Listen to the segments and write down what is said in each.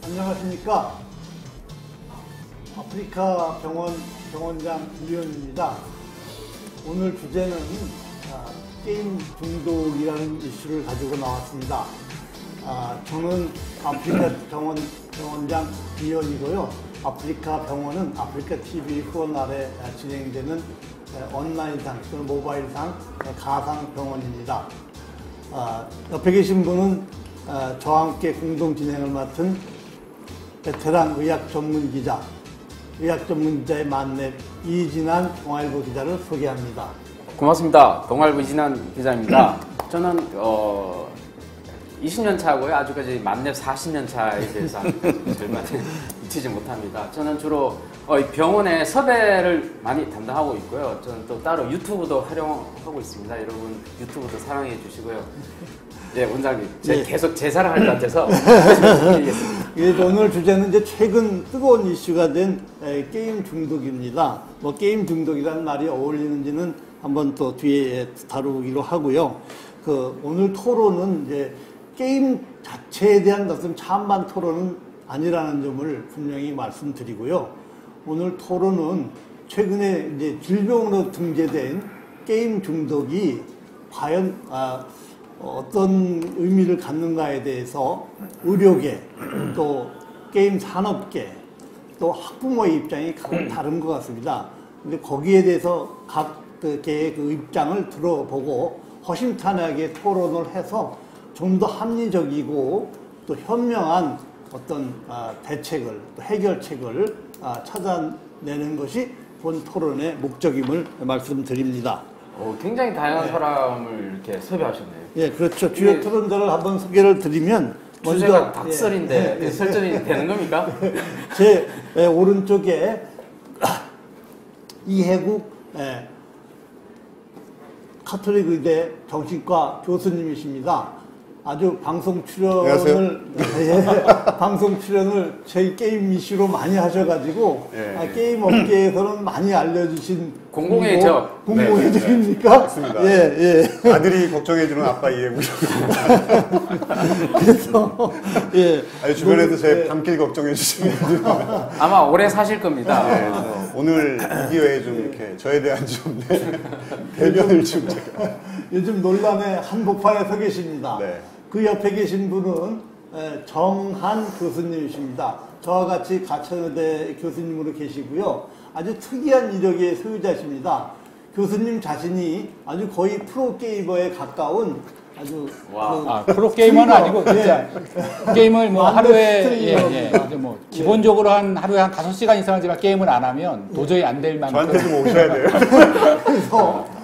안녕하십니까. 아프리카 병원장 이현입니다. 오늘 주제는 게임 중독이라는 이슈를 가지고 나왔습니다. 저는 아프리카 병원장 이현이고요. 아프리카 병원은 아프리카 TV 후원 아래 진행되는 온라인상 또는 모바일상 가상 병원입니다. 옆에 계신 분은 저와 함께 공동 진행을 맡은 베테랑 의학 전문 기자, 의학 전문 기자의 만렙 이진한 동아일보 기자를 소개합니다. 고맙습니다. 동아일보 이진한 기자입니다. 저는 20년 차고요. 아직까지 만렙 40년 차에 대해서 얼마 미치지 못합니다. 저는 주로 병원에 섭외를 많이 담당하고 있고요. 저는 또 따로 유튜브도 활용하고 있습니다. 여러분 유튜브도 사랑해 주시고요. 네, 원장님. 계속 제 사랑할 것 같아서. 오늘 주제는 이제 최근 뜨거운 이슈가 된 게임 중독입니다. 뭐 게임 중독이라는 말이 어울리는지는 한번 또 뒤에 다루기로 하고요. 오늘 토론은 이제 게임 자체에 대한 어떤 찬반 토론은 아니라는 점을 분명히 말씀드리고요. 오늘 토론은 최근에 이제 질병으로 등재된 게임 중독이 과연 어떤 의미를 갖는가에 대해서 의료계, 또 게임 산업계, 또 학부모의 입장이 각각 다른 것 같습니다. 근데 거기에 대해서 각계의 그 입장을 들어보고 허심탄회하게 토론을 해서 좀 더 합리적이고 또 현명한 어떤 대책을, 또 해결책을 찾아내는 것이 본 토론의 목적임을 말씀드립니다. 굉장히 다양한 사람을 이렇게 섭외하셨네요. 예, 그렇죠. 주요 토론자를 한번 소개를 드리면 주제가 닭설인데 설정이 되는 겁니까? 제 오른쪽에 이해국 카톨릭 의대 정신과 교수님이십니다. 아주 방송 출연을 저희 게임 이슈로 많이 하셔가지고 게임 업계에서는 많이 알려주신 공공의 적. 공공의 적입니까? 맞습니다. 예. 아들이 걱정해주는 아빠 이해구입니다. 그래서 아니, 주변에서 제 밤길 걱정해주시는 분들 아마 오래 사실 겁니다. 오늘 이 기회에 좀 이렇게 저에 대한 좀 대변을 좀 제가 요즘 논란의 한복판에 서 계십니다. 네. 그 옆에 계신 분은 정한 교수님이십니다. 저와 같이 가천의대 교수님으로 계시고요. 아주 특이한 이력의 소유자십니다. 교수님 자신이 아주 거의 프로게이머에 가까운 아주 프로게이머는 아니고 진짜 게임을 뭐 하루에 뭐 기본적으로 하루에 한 5시간 이상을 제가 게임을 안 하면 도저히 안 될 만큼 저한테 좀 오셔야 돼요. 그래서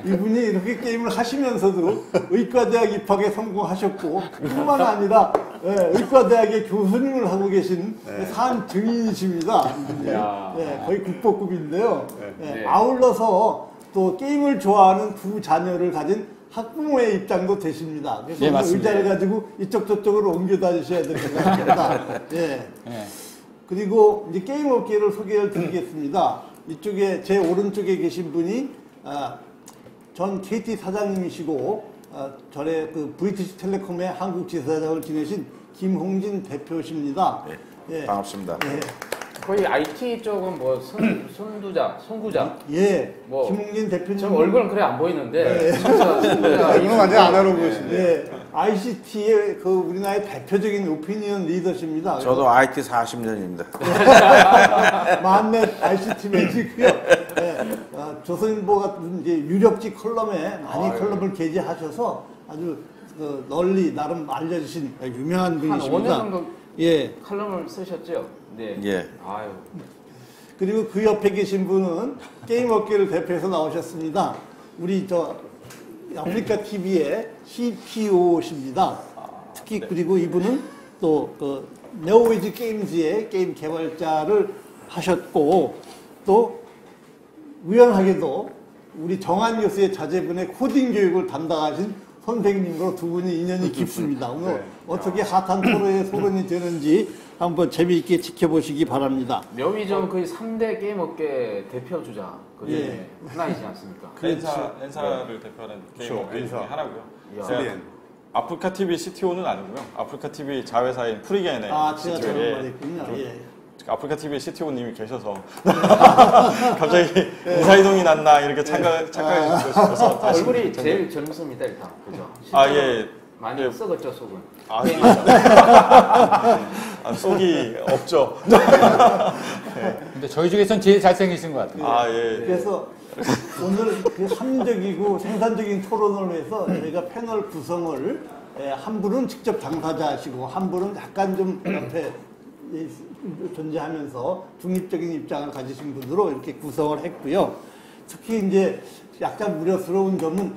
이분이 이렇게 게임을 하시면서도 의과대학 입학에 성공하셨고 뿐만 아니라 의과대학의 교수님을 하고 계신 산 증인이십니다. 거의 국보급인데요. 아울러서 또 게임을 좋아하는 두 자녀를 가진 학부모의 입장도 되십니다. 그래서 의자를 가지고 이쪽 저쪽으로 옮겨 다니셔야 될 것 같습니다. 그리고 이제 게임 업계를 소개를 드리겠습니다. 이쪽에 제 오른쪽에 계신 분이 전 KT 사장님이시고 전에 그 브리티시 텔레콤의 한국 지사장을 지내신 김홍진 대표십니다. 네, 반갑습니다. 거의 IT 쪽은 뭐 선구자. 뭐 김홍진 대표님. 저 얼굴은 그래 안 보이는데. 이건 완전 아날로그신데. ICT의 우리나라의 대표적인 오피니언 리더십니다. 저도 IT 40년입니다. 만렙 ICT 매직이요. 조선일보 같은 이제 유력지 컬럼에 많이 컬럼을 게재하셔서 아주 널리 나름 알려주신 유명한 분이십니다. 한 5년 정도 컬럼을 쓰셨죠? 네. 아유. 그리고 그 옆에 계신 분은 게임 업계를 대표해서 나오셨습니다. 우리 아프리카 TV의 CPO십니다. 특히 그리고 이분은 또 네오위즈 게임즈의 게임 개발자를 하셨고 또 우연하게도 우리 정한 교수의 자제분의 코딩 교육을 담당하신 선생님으로 두 분이 인연이 깊습니다. 오늘 어떻게 핫한 토론이 되는지 한번 재미있게 지켜보시기 바랍니다. 명의점 거의 3대 게임 업계 대표 주자 그 하나이지 않습니까? 엔사를 대표하는 게임 업계 중에 하나고요. 슬리엔. 아프리카 TV CTO는 아니고요. 아프리카 TV 자회사인 프리게인의 제가 잘못 CTO에 말했군요. 예. 아프리카 TV CTO님이 계셔서 갑자기 인사이동이 났나 이렇게 착각해 주셔서 다시 얼굴이 제일 젊습니다 일단 그죠? 아, 예. 많이 예. 썩었죠 속은. 아, 속이 없죠. 근데 저희 중에선 제일 잘생기신 것 같아요. 아, 예. 그래서 오늘 그 합리적이고 생산적인 토론을 위해서 저희가 패널 구성을 한 분은 직접 당사자시고 한 분은 약간 좀 옆에 존재하면서 중립적인 입장을 가지신 분으로 이렇게 구성을 했고요. 특히 이제 약간 우려스러운 점은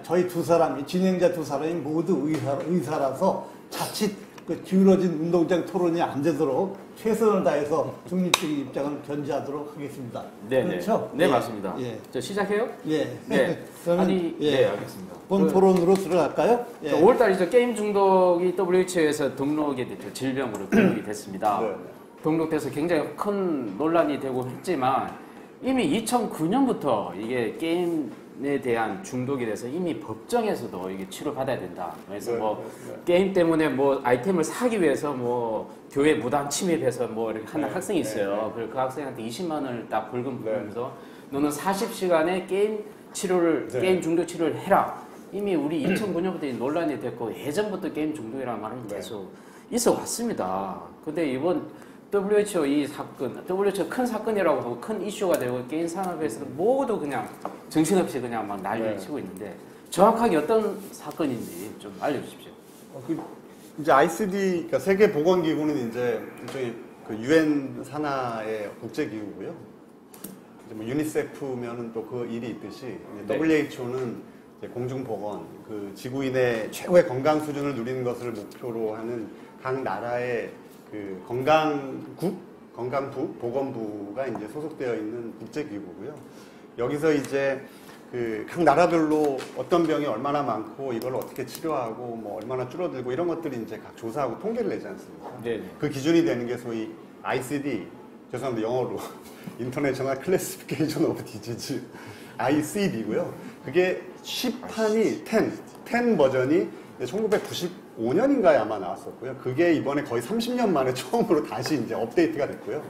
저희 두 사람이 진행자 두 사람이 모두 의사라서 자칫 그 기울어진 운동장 토론이 안 되도록 최선을 다해서 중립적인 입장을 견지하도록 하겠습니다. 네, 그렇죠? 네, 예. 맞습니다. 예. 저 시작해요? 예. 네. 그러면 아니, 네, 알겠습니다. 본 토론으로 들어갈까요? 예. 5월달이죠. 게임 중독이 WHO에서 등록이 됐죠. 질병으로 등록이 됐습니다. 네. 등록돼서 굉장히 큰 논란이 되고 했지만 이미 2009년부터 이게 게임에 대한 중독에 대해서 이미 법정에서도 이게 치료받아야 된다. 그래서 뭐 게임 때문에 뭐 아이템을 사기 위해서 뭐 교회 무단 침입해서 뭐 이렇게 하는 학생이 있어요. 그래서 그 학생한테 20만 원을 딱 벌금 부르면서 너는 40시간의 게임 치료를 게임 중독 치료를 해라. 이미 우리 2009년부터 논란이 됐고 예전부터 게임 중독이라는 말은 계속 있어 왔습니다. 근데 이번 WHO 이 사건, WHO 큰 사건이라고 하고 큰 이슈가 되고 게임 산업에서 모두 그냥 정신없이 그냥 막 난리를 치고 있는데 정확하게 어떤 사건인지 좀 알려주십시오. 이제 ICD, 그러니까 세계 보건기구는 이제 일종의 그 UN 산하의 국제기구고요. 이제 뭐 유니세프면은 또 그 일이 있듯이 WHO는 이제 공중보건, 그 지구인의 최고의 건강 수준을 누리는 것을 목표로 하는 각 나라의 그 건강부, 보건부가 이제 소속되어 있는 국제기구고요. 여기서 이제 그 각 나라별로 어떤 병이 얼마나 많고 이걸 어떻게 치료하고 뭐 얼마나 줄어들고 이런 것들이 이제 각 조사하고 통계를 내지 않습니까? 네. 그 기준이 되는 게 소위 ICD, 죄송합니다 영어로 International Classification of Disease, ICD고요. 그게 10판이 10 버전이 1995년인가에 아마 나왔었고요. 그게 이번에 거의 30년 만에 처음으로 다시 이제 업데이트가 됐고요.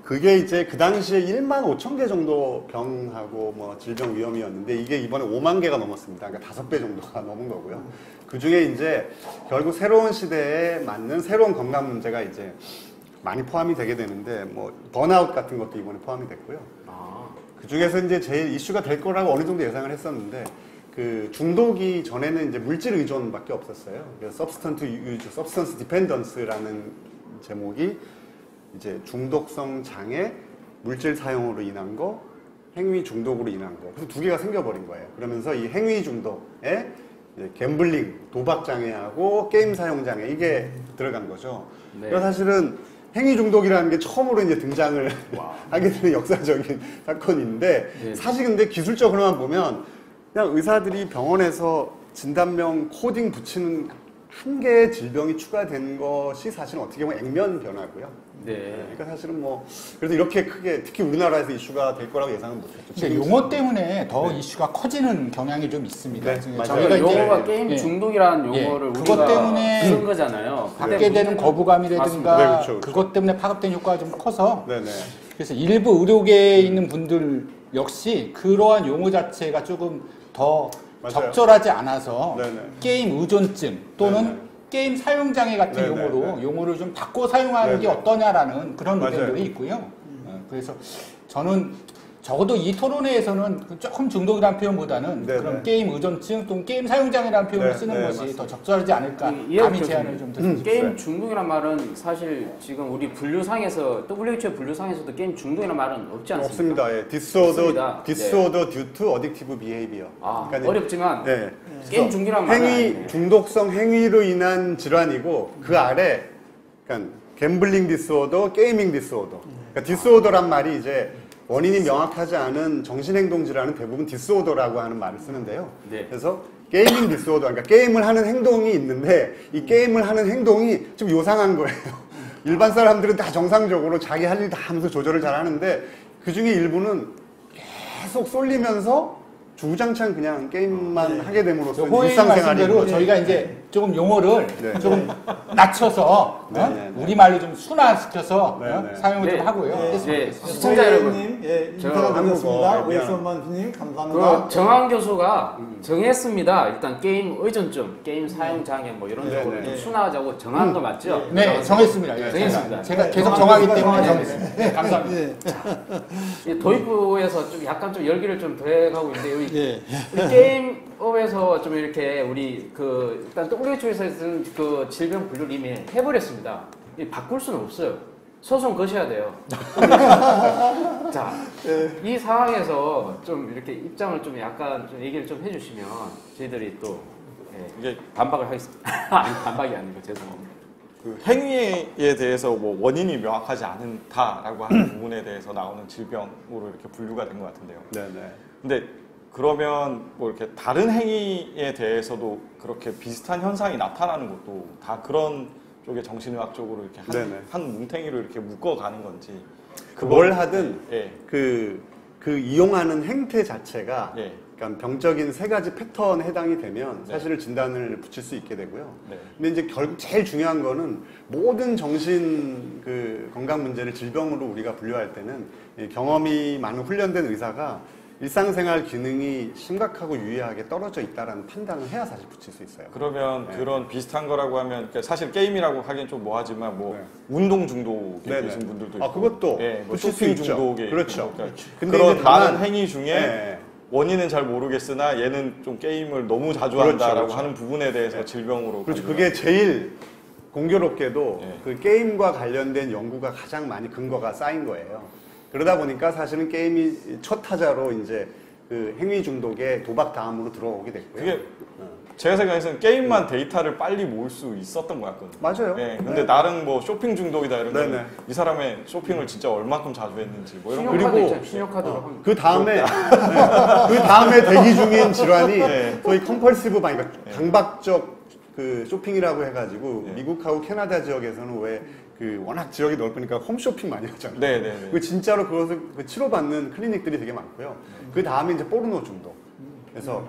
그게 이제 그 당시에 1만 5천 개 정도 병하고 뭐 질병 위험이었는데 이게 이번에 5만 개가 넘었습니다. 그러니까 5배 정도가 넘은 거고요. 그 중에 이제 결국 새로운 시대에 맞는 새로운 건강 문제가 이제 많이 포함이 되게 되는데 뭐 번아웃 같은 것도 이번에 포함이 됐고요. 그 중에서 이제 제일 이슈가 될 거라고 어느 정도 예상을 했었는데 그 중독이 전에는 이제 물질 의존밖에 없었어요. 그래서 substance dependence라는 제목이 이제 중독성 장애, 물질 사용으로 인한 거, 행위 중독으로 인한 거. 그래서 두 개가 생겨버린 거예요. 그러면서 이 행위 중독에 갬블링, 도박 장애하고 게임 사용 장애 이게 들어간 거죠. 네. 그래서 사실은 행위 중독이라는 게 처음으로 이제 등장을 하게 되는 역사적인 사건인데 네. 사실 근데 기술적으로만 보면 그냥 의사들이 병원에서 진단명 코딩 붙이는 한 개의 질병이 추가된 것이 사실은 어떻게 보면 액면 변화고요. 네. 그러니까 사실은 뭐 그래서 이렇게 크게 특히 우리나라에서 이슈가 될 거라고 예상은 못했죠. 근데 용어 때문에 더 이슈가 커지는 경향이 좀 있습니다. 네, 지금 맞아요. 저희가 이제 용어가 게임 중독이라는 예, 용어를 그것 우리가 때문에 쓴 거잖아요. 받게 되는 거부감이라든가 맞습니다. 네, 그렇죠, 그렇죠. 그것 때문에 파급된 효과가 좀 커서 네네. 그래서 일부 의료계에 있는 분들 역시 그러한 용어 자체가 조금 더 맞아요. 적절하지 않아서 네네. 게임 의존증 또는 네네. 게임 사용장애 같은 네네. 용어를 좀 바꿔 사용하는 게 네네. 어떠냐라는 그런 맞아요. 의견들이 있고요. 그래서 저는 적어도 이 토론회에서는 조금 중독이라는 표현보다는 네네. 그런 게임 의존증 또는 게임 사용장애라는 표현을 네, 쓰는 네, 것이 맞습니다. 더 적절하지 않을까 이해가 감히 그렇습니다. 제안을 좀 드립니다. 게임 중독이란 말은 사실 지금 우리 분류상에서 WHO 분류상에서도 게임 중독이라는 말은 없지 않습니까? 없습니다. 예. 없습니다. disorder due to addictive behavior. 아, 그러니까 어렵지만 네. 게임 중독이란 말은 행위 아니네. 중독성 행위로 인한 질환이고 그 아래 그러니까 갬블링 디스오더, 게이밍 디스오더. 그러니까 디스오더란 말이 이제 원인이 명확하지 않은 정신행동 질환은 대부분 디스오더라고 하는 말을 쓰는데요. 네. 그래서 게이밍 디스오더, 그러니까 게임을 하는 행동이 있는데 이 게임을 하는 행동이 좀 요상한 거예요. 일반 사람들은 다 정상적으로 자기 할 일 다 하면서 조절을 잘 하는데 그 중에 일부는 계속 쏠리면서 주구장창 그냥 게임만 하게 됨으로써 호의 일상생활이 말씀대로 저희가 이제 조금 용어를 네. 조금 낮춰서 네, 네, 네. 우리말로 좀 순화시켜서 네, 네. 사용을 네. 좀 하고요. 네, 시청자 여러분. 님, 예, 저 인터뷰 드렸습니다. 한국어, 오엑스원만님 감사합니다. 그 정한 교수가 정했습니다. 일단 게임 의존증, 게임 사용 장애 뭐 이런 네, 쪽으로 네. 좀 순화하자고 정한 거 맞죠? 네, 정했습니다. 정했습니다. 제가 계속 정하기 때문에 정하기 정했습니다. 네, 감사합니다. 예, 이 도입부에서 좀 약간 좀 열기를 좀 더해가고 있는데 우리, 예. 우리 게임업에서 좀 이렇게 우리 그 일단 WHO에서 쓴 그 질병 분류를 이미 해버렸습니다. 이 바꿀 수는 없어요. 소송 거셔야 돼요. 자, 이 상황에서 좀 이렇게 입장을 좀 약간 좀 얘기를 좀 해주시면 저희들이 또 예, 이게 반박을 하겠습니다. 아니 반박이 아니고 죄송합니다. 그 행위에 대해서 뭐 원인이 명확하지 않다라고 하는 부분에 대해서 나오는 질병으로 이렇게 분류가 된 것 같은데요. 네네. 근데 그러면 뭐 이렇게 다른 행위에 대해서도 그렇게 비슷한 현상이 나타나는 것도 다 그런 쪽의 정신의학적으로 이렇게 네네. 한 뭉탱이로 이렇게 묶어가는 건지. 뭘 하든 예. 그 이용하는 행태 자체가 예. 그러니까 병적인 세 가지 패턴에 해당이 되면 네. 사실은 진단을 붙일 수 있게 되고요. 네. 근데 이제 결국 제일 중요한 거는 모든 정신 그 건강 문제를 질병으로 우리가 분류할 때는 이 경험이 많은 훈련된 의사가 일상생활 기능이 심각하고 유의하게 떨어져 있다라는 판단을 해야 사실 붙일 수 있어요. 그러면 네. 그런 비슷한 거라고 하면 그러니까 사실 게임이라고 하기엔 좀 뭐하지만 뭐 네. 운동 중독에 네네. 계신 분들도 있고, 아, 그것도 예, 뭐 붙일 수 쇼핑 있죠. 중독에 그렇죠. 있고, 그러니까 근데 그런 이제 다만- 많은 행위 중에 네. 원인은 잘 모르겠으나 얘는 좀 게임을 너무 자주 그렇죠, 한다라고 그렇죠. 하는 부분에 대해서 네. 질병으로 그렇죠. 간주가- 그게 제일 공교롭게도 네. 그 게임과 관련된 연구가 가장 많이 근거가 쌓인 거예요. 그러다 보니까 사실은 게임이 첫 타자로 이제 그 행위 중독에 도박 다음으로 들어오게 됐고요. 그게 제가 생각해서는 게임만 데이터를 빨리 모을 수 있었던 것 같거든요. 맞아요. 네, 근데 네. 나름 뭐 쇼핑 중독이다 이런 네네. 거는 이 사람의 쇼핑을 진짜 얼마큼 자주 했는지 뭐 이런 거 신용카드 그리고- 있잖아요. 신용카드로 하면 그 다음에 그 다음에 대기 중인 질환이 네. 소위 컴펄시브 바이, 그러니까 강박적 그 쇼핑이라고 해가지고 네. 미국하고 캐나다 지역에서는 왜 그 워낙 지역이 넓으니까 홈쇼핑 많이 하잖아요. 네네네. 그 진짜로 그것을 그 치료받는 클리닉들이 되게 많고요. 그 다음에 이제 포르노 중독. 그래서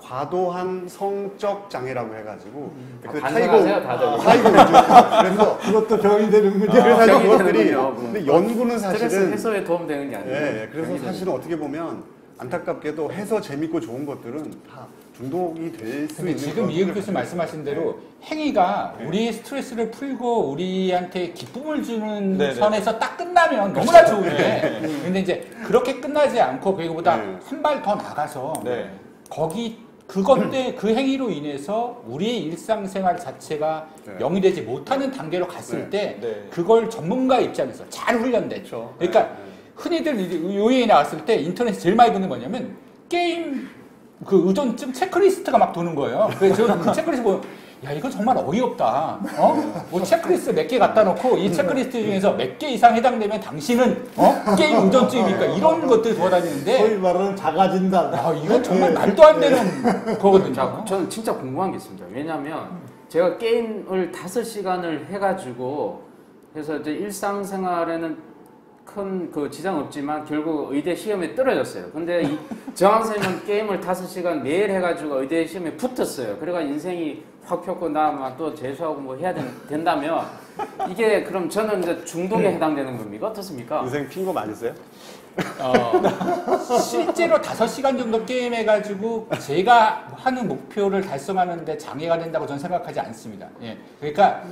과도한 성적 장애라고 해가지고 그 반성하세요, 다들. 타이거 우주. 그래서 그것도 병이 되는군요. 그래서 병이 그것들이 되는군요. 근데 연구는 스트레스 사실은 해소에 도움되는 게 아니에요. 예, 그래서 사실은 어떻게 보면 안타깝게도 해서 재밌고 좋은 것들은 다 중독이 될 수 근데 있는 지금 그런 이은 교수 것들이 말씀하신 있어요. 대로 행위가 우리의 스트레스를 풀고 우리한테 기쁨을 주는 네네. 선에서 딱 끝나면 너무나 좋은데 근데 이제 그렇게 끝나지 않고 그거보다 네. 한 발 더 나가서 네. 거기 그것 때 그 행위로 인해서 우리의 일상생활 자체가 네. 영위되지 못하는 단계로 갔을 네. 때 네. 그걸 전문가 입장에서 잘 훈련된 그렇죠. 그러니까 네, 네. 흔히들 이제 요예에 나왔을 때 인터넷에 제일 많이 보는 게 뭐냐면 게임 그 의존증 체크리스트가 막 도는 거예요. 그래서 저는 그 체크리스트 보면 야 이거 정말 어이없다. 뭐 체크리스트 몇 개 갖다 놓고 이 체크리스트 중에서 몇 개 이상 해당되면 당신은 게임 의존증입니까? 이런 것들이 돌아다니는데 소위 말하는 자가진단. 아 이건 정말 말도 안 되는 거거든요. 자, 저는 진짜 궁금한 게 있습니다. 왜냐하면 제가 게임을 5시간을 해가지고 해서 이제 일상생활에는 큰 그 지장 없지만 결국 의대 시험에 떨어졌어요. 근데 이 정한 선생님은 게임을 5시간 매일 해가지고 의대 시험에 붙었어요. 그래가 인생이 확 폈고 나 또 재수하고 뭐 해야 된다면 이게 그럼 저는 이제 중독에 해당되는 겁니까? 어떻습니까? 인생 핀 거 많으세요? 실제로 5시간 정도 게임해가지고 제가 하는 목표를 달성하는데 장애가 된다고 저는 생각하지 않습니다. 예. 그러니까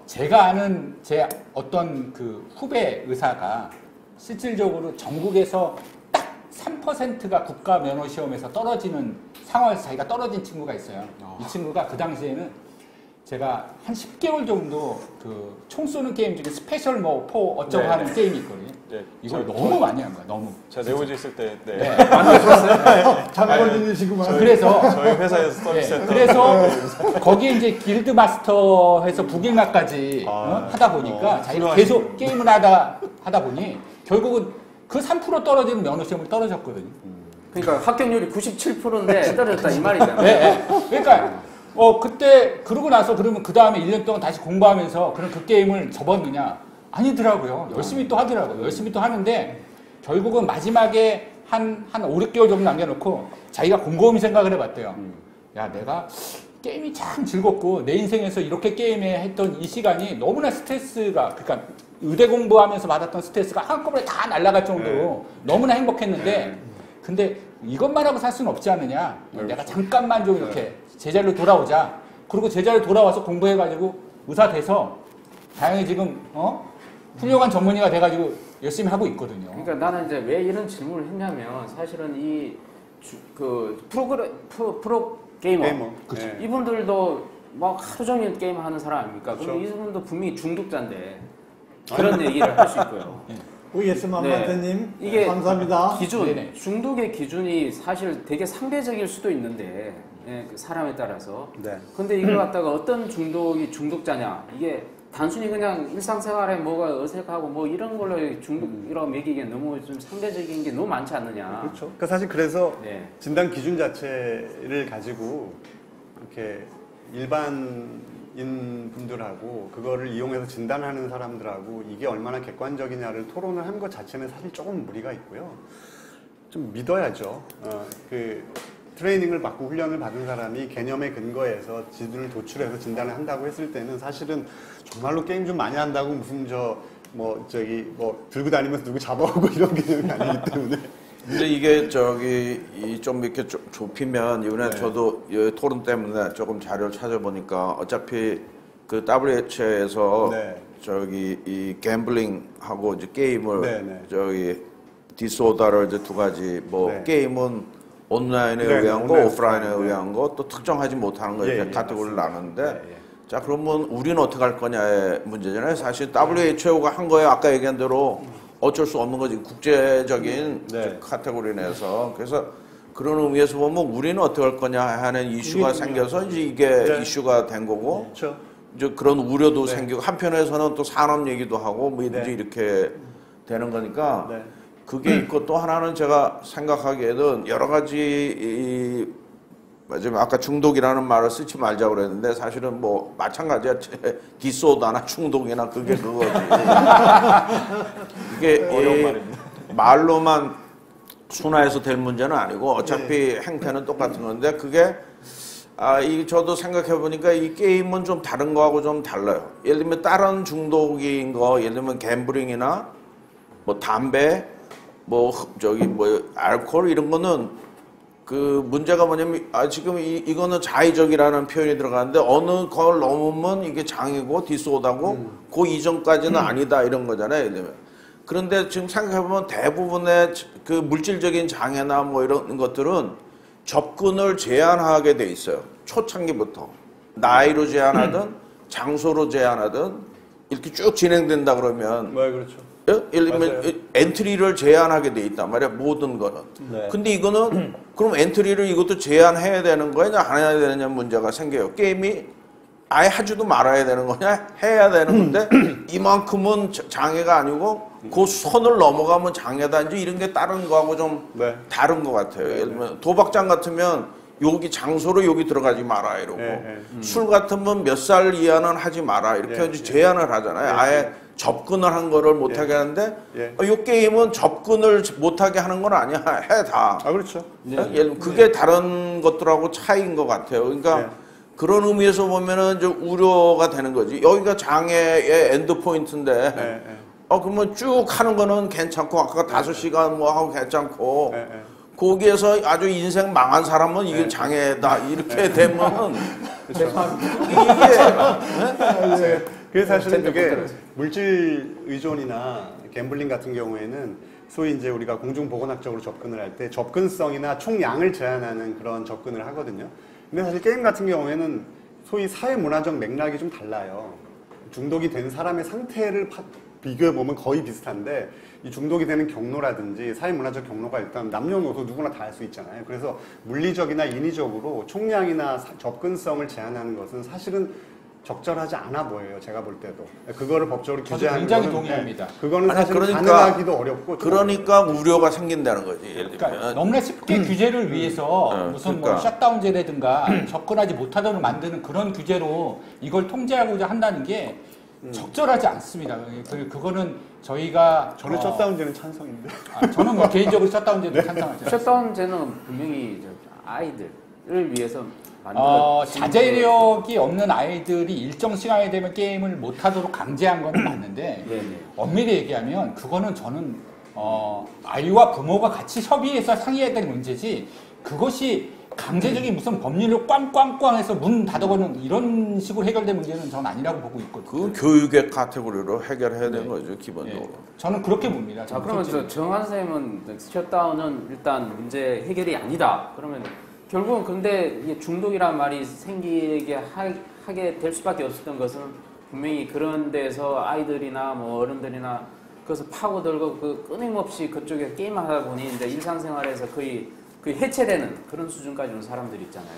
제가 아는 제 어떤 그 후배 의사가 실질적으로 전국에서 딱 3%가 국가 면허 시험에서 떨어지는 상황에서 자기가 떨어진 친구가 있어요. 이 친구가 그 당시에는 제가 한 10개월 정도 그 총 쏘는 게임 중에 스페셜 뭐 포 어쩌고 네, 하는 네. 게임이 있거든요. 네. 이걸 너무 많이 한 거야, 너무. 제가 네오지 있을 때 네. 장관님이시구만. 그래서 저희 회사에서 예, 서비스했던 그래서 거기에 이제 길드 마스터해서 북일마까지 하다 보니까 어, 자기가 훌륭하시네요. 계속 게임을 하다 보니 결국은 그 3% 떨어지는 면허 시험을 떨어졌거든요. 그러니까 합격률이 97%인데 떨어졌다 이 말이잖아요. 네, 네. 그러니까 그때 그러고 나서 그러면 그 다음에 1년 동안 다시 공부하면서 그럼 그 게임을 접었느냐? 아니더라고요. 열심히 또 하더라고요. 열심히 또 하는데 결국은 마지막에 한 5, 6개월 정도 남겨놓고 자기가 곰곰이 생각을 해봤대요. 야, 내가 게임이 참 즐겁고 내 인생에서 이렇게 게임에 했던 이 시간이 너무나 스트레스가, 그러니까 의대 공부하면서 받았던 스트레스가 한꺼번에 다 날아갈 정도로 너무나 행복했는데 근데 이것만 하고 살 수는 없지 않느냐. 내가 잠깐만 좀 이렇게 제자리로 돌아오자. 그리고 제자리로 돌아와서 공부해가지고 의사 돼서 다행히 지금 훌륭한 전문의가 돼가지고 열심히 하고 있거든요. 그러니까 나는 이제 왜 이런 질문을 했냐면 사실은 이 프로 게이머. 그렇죠. 네. 이분들도 막 하루 종일 게임 하는 사람 아닙니까? 그렇죠. 그럼 이분도 분명히 중독자인데 그런 얘기를 할 수 있고요. OS 만만태님 이게 감사합니다. 기준, 네네. 중독의 기준이 사실 되게 상대적일 수도 있는데 그 사람에 따라서. 네. 근데 이걸 갖다가 어떤 중독이 중독자냐 이게 단순히 그냥 일상생활에 뭐가 어색하고 뭐 이런 걸로 중독이라고 매기기엔 너무 좀 상대적인 게 너무 많지 않느냐. 그렇죠. 그러니까 사실 그래서 네. 진단 기준 자체를 가지고 이렇게 일반인 분들하고 그거를 이용해서 진단하는 사람들하고 이게 얼마나 객관적이냐를 토론을 한 것 자체는 사실 조금 무리가 있고요. 좀 믿어야죠. 그 트레이닝을 받고 훈련을 받은 사람이 개념에 근거해서 지들을 도출해서 진단을 한다고 했을 때는 사실은 정말로 게임 좀 많이 한다고 무슨 뭐 들고 다니면서 누구 잡아오고 이런 개념이 아니기 때문에. 근데 이게 좀 이렇게 좁히면 이번에 저도 이 토론 때문에 조금 자료를 찾아보니까 어차피 그 WHO에서 이 갬블링하고 이제 게임을 디스오더를 이제 두 가지 게임은 온라인에 의한 거, 오프라인에 의한 거, 또 특정하지 못하는 거 이렇게 카테고리를 나누는데 자 그러면 우리는 어떻게 할 거냐의 문제잖아요. 사실 WHO가 한 거에 아까 얘기한 대로 어쩔 수 없는 거지. 국제적인 카테고리 내에서. 그래서 그런 의미에서 보면 우리는 어떻게 할 거냐 하는 이슈가 생겨서 이제 이게 이슈가 된 거고 그렇죠. 이제 그런 우려도 생기고 한편에서는 또 산업 얘기도 하고 뭐 이제 이렇게 되는 거니까 그게 있고 또 하나는 제가 생각하기에는 여러 가지 지금 아까 중독이라는 말을 쓰지 말자고 그랬는데 사실은 뭐 마찬가지야. 디소다나 중독이나 그게 그거지. 이게 어려운 말입니다. 말로만 순화해서 될 문제는 아니고 어차피 행태는 똑같은 건데 그게 저도 생각해 보니까 이 게임은 좀 다른 거하고 좀 달라요. 예를 들면 다른 중독인 거, 예를 들면 갬블링이나 뭐 담배, 알코올 이런 거는 그 문제가 뭐냐면 지금 이거는 자의적이라는 표현이 들어가는데 어느 걸 넘으면 이게 장애고 디스오더고 그 이전까지는 아니다 이런 거잖아요. 예를 들면. 그런데 지금 생각해보면 대부분의 그 물질적인 장애나 뭐 이런 것들은 접근을 제한하게 돼 있어요. 초창기부터. 나이로 제한하든 장소로 제한하든 이렇게 쭉 진행된다 그러면 그렇죠. 예를 들면 엔트리를 제한하게 돼 있단 말이야. 모든 거는. 근데 이거는 그럼 엔트리를 이것도 제한해야 되는 거냐 안 해야 되느냐 문제가 생겨요. 게임이 아예 하지도 말아야 되는 거냐 해야 되는 건데 이만큼은 장애가 아니고 그 선을 넘어가면 장애다 이제 이런 게 다른 거하고 좀 다른 것 같아요. 예를 들면 도박장 같으면 여기 장소로 여기 들어가지 마라 이러고 술 같으면 몇 살 이하는 하지 마라 이렇게 이제 제한을 하잖아요. 아예 접근을 한 거를 못하게 하는데 이 게임은 접근을 못하게 하는 건 아니야. 해 다. 그렇죠. 그게 다른 것들하고 차이인 것 같아요. 그러니까 그런 의미에서 보면은 이제 우려가 되는 거지. 여기가 장애의 엔드 포인트인데 그러면 쭉 하는 거는 괜찮고 아까 5시간 뭐 하고 괜찮고 거기에서 아주 인생 망한 사람은 이게 장애다 이렇게 되면 이게 그래서 사실은 그게 물질 의존이나 갬블링 같은 경우에는 소위 이제 우리가 공중보건학적으로 접근을 할 때 접근성이나 총량을 제한하는 그런 접근을 하거든요. 근데 사실 게임 같은 경우에는 소위 사회문화적 맥락이 좀 달라요. 중독이 된 사람의 상태를 비교해보면 거의 비슷한데 이 중독이 되는 경로라든지 사회문화적 경로가 일단 남녀노소 누구나 다 할 수 있잖아요. 그래서 물리적이나 인위적으로 총량이나 접근성을 제한하는 것은 사실은 적절하지 않아 보여요. 제가 볼 때도. 그거를 법적으로 규제하는 굉장히 거는, 동의합니다. 그거는 사실 그러니까, 가능하기도 어렵고. 그러니까 우려가 생긴다는 거지. 예를 그러니까 들면. 너무나 쉽게 규제를 위해서 무슨 그러니까. 뭐 셧다운제라든가 접근하지 못하도록 만드는 그런 규제로 이걸 통제하고자 한다는 게 적절하지 않습니다. 그거는 저희가 저는 셧다운제는 찬성인데. 저는 뭐 개인적으로 셧다운제도 찬성하죠. 셧다운제는 분명히 아이들을 위해서 자제력이 없는 아이들이 일정 시간이 되면 게임을 못하도록 강제한 건 맞는데 엄밀히 얘기하면 그거는 저는 아이와 부모가 같이 협의해서 상의해야 될 문제지 그것이 강제적인 무슨 법률로 꽝꽝꽝해서 문 닫아버리는 이런 식으로 해결될 문제는 저는 아니라고 보고 있거든요. 그건 교육의 카테고리로 해결해야 되는 거죠, 기본적으로. 저는 그렇게 봅니다. 자, 그러면 정한 선생님은 셧다운은 일단 문제 해결이 아니다. 그러면 결국은 근데 이게 중독이란 말이 생기게 하게 될 수밖에 없었던 것은 분명히 그런 데서 아이들이나 뭐 어른들이나 그것을 파고들고 끊임없이 그쪽에 게임을 하다 보니 이제 일상생활에서 거의 해체되는 그런 수준까지 오는 사람들이 있잖아요.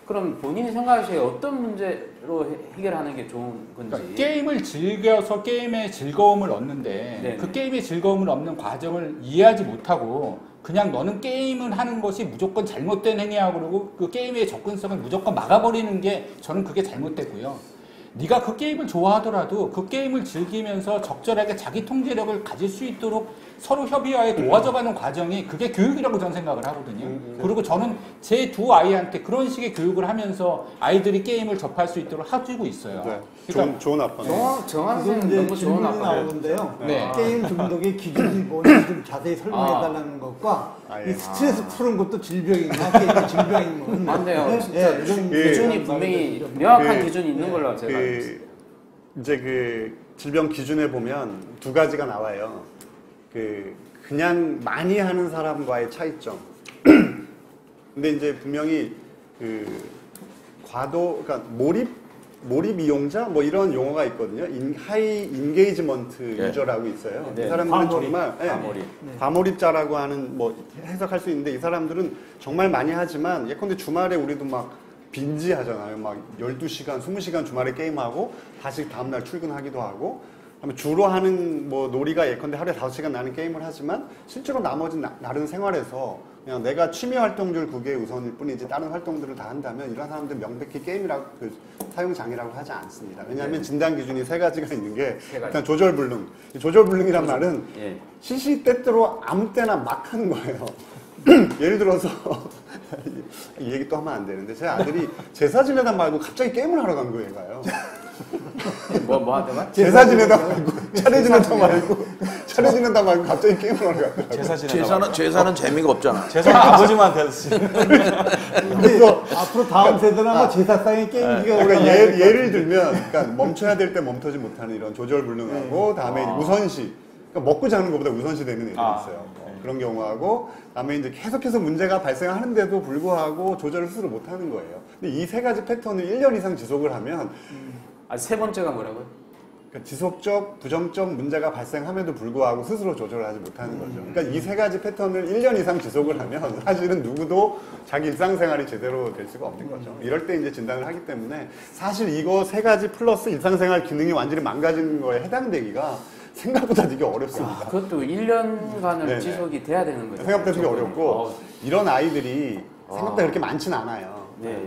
그럼 본인이 생각하시기에 어떤 문제로 해결하는 게 좋은 건지. 그러니까 게임을 즐겨서 게임의 즐거움을 얻는데 그 게임의 즐거움을 얻는 과정을 이해하지 못하고 그냥 너는 게임을 하는 것이 무조건 잘못된 행위하고 그러고 그 게임의 접근성을 무조건 막아버리는 게 저는 그게 잘못됐고요. 네가 그 게임을 좋아하더라도 그 게임을 즐기면서 적절하게 자기 통제력을 가질 수 있도록 서로 협의하에 도와줘가는 과정이 그게 교육이라고 저는 생각을 하거든요. 그리고 저는 제 두 아이한테 그런 식의 교육을 하면서 아이들이 게임을 접할 수 있도록 해주고 있어요. 네. 그러니까 좋은 아빠. 정한 지금 선생님 이제 너무 좋은 질문이 아빠. 나오는데요. 네. 게임 중독의 기준이 뭔지 좀 자세히 설명해달라는 것과 이 스트레스 푸는 것도 질병인가 게임이 질병인 건 맞네요. 진짜 이런 기준이 분명히 명확한 기준이 있는 걸로 제가 알고 있어요. 이제 그 질병 기준에 보면 두 가지가 나와요. 그냥 많이 하는 사람과의 차이점. 근데 이제 분명히 그러니까 몰입 이용자 뭐 이런 용어가 있거든요. 하이 인게이지먼트 유저라고 있어요. 이 사람들은 정말 과몰입자라고 하는 뭐 해석할 수 있는데 이 사람들은 정말 많이 하지만 예컨대 주말에 우리도 막 빈지 하잖아요. 막 12시간, 20시간 주말에 게임하고 다시 다음날 출근하기도 하고 주로 하는 뭐 놀이가 예컨대 하루에 5시간 나는 게임을 하지만 실제로 나머지 다른 생활에서 그냥 내가 취미 활동들 그게 우선일 뿐이지 다른 활동들을 다 한다면 이런 사람들 명백히 게임이라고 사용 장애라고 하지 않습니다. 왜냐하면 진단 기준이 세 가지가 있는 게 일단 조절불능. 조절불능이란 말은 시시때때로 아무 때나 막 하는 거예요. 예를 들어서 이 얘기 또 하면 안 되는데 제 아들이 제사 지내다 말고 갑자기 게임을 하러 간 거예요, 얘가요. 뭐 하다가? 제사 지내다 말고 차례 지내다 말고 갑자기 게임을 하러 갔더라고요. 제사는 재미가 없잖아. 제사는 아버지만 됐지. 그래서 앞으로 다음 세대는 아마 제사상의 게임기가 그러니까 예를 들면 그러니까 멈춰야 될 때 멈춰지 못하는 이런 조절불능하고 다음에 우선시 그러니까 먹고 자는 것보다 우선시 되는 애들이 있어요. 그런 경우하고 다음에 이제 계속해서 문제가 발생하는데도 불구하고 조절을 스스로 못하는 거예요. 근데 이 세 가지 패턴을 1년 이상 지속을 하면 세 번째가 뭐라고요? 그러니까 지속적, 부정적 문제가 발생함에도 불구하고 스스로 조절을 하지 못하는 거죠. 그러니까 이 세 가지 패턴을 1년 이상 지속을 하면 사실은 누구도 자기 일상생활이 제대로 될 수가 없는 거죠. 이럴 때 이제 진단을 하기 때문에 사실 이거 세 가지 플러스 일상생활 기능이 완전히 망가지는 거에 해당되기가 생각보다 되게 어렵습니다. 그것도 1년간을 네네. 지속이 돼야 되는 거죠. 생각보다 되게 어렵고 이런 아이들이 생각보다 그렇게 많지는 않아요. 네.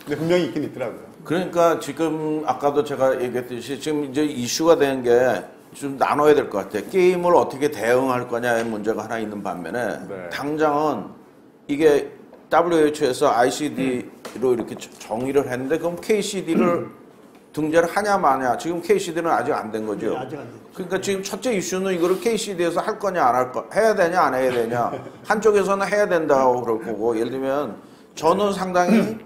근데 분명히 있긴 있더라고요. 그러니까 지금 아까도 제가 얘기했듯이 지금 이제 이슈가 된 게 좀 나눠야 될 것 같아요. 게임을 어떻게 대응할 거냐의 문제가 하나 있는 반면에 당장은 이게 WHO에서 ICD로 이렇게 정의를 했는데 그럼 KCD를 등재를 하냐 마냐 지금 KCD는 아직 안 된 거죠. 네, 아직 안 됐죠. 그러니까 지금 첫째 이슈는 이거를 KCD에서 할 거냐 안 할 거 해야 되냐 안 해야 되냐 한쪽에서는 해야 된다고 그럴 거고 예를 들면 저는 상당히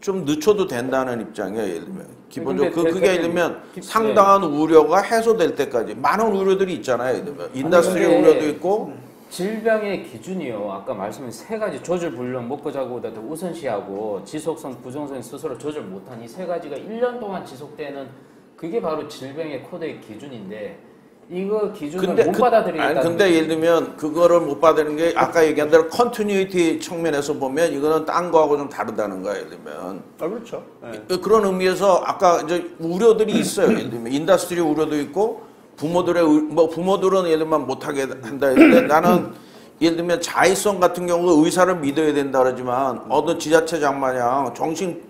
좀 늦춰도 된다는 입장이에요. 예를 들면 기본적으로 그게 예를 들면 상당한 우려가 해소될 때까지 많은 우려들이 있잖아요. 예를 들면 인더스트리 우려도 있고 질병의 기준이요. 아까 말씀하신 세 가지 조절불능, 먹고 자고보다 더 우선시하고 지속성, 부정성 스스로 조절 못한 이 세 가지가 1년 동안 지속되는 그게 바로 질병의 코드의 기준인데 이거 기준을 못 받아들이겠다는 근데 예를 들면 그거를 못 받아들이는 게 아까 얘기한 대로 컨티뉴이티 측면에서 보면 이거는 딴 거하고 좀 다르다는 거야. 예를 들면 그렇죠. 네. 그런 의미에서 아까 이제 우려들이 있어요. 예를 들면 인더스트리 우려도 있고 부모들은 예를 들면 못하게 한다 했는데 나는 예를 들면 자의성 같은 경우 의사를 믿어야 된다 그러지만 어느 지자체장 마냥 정신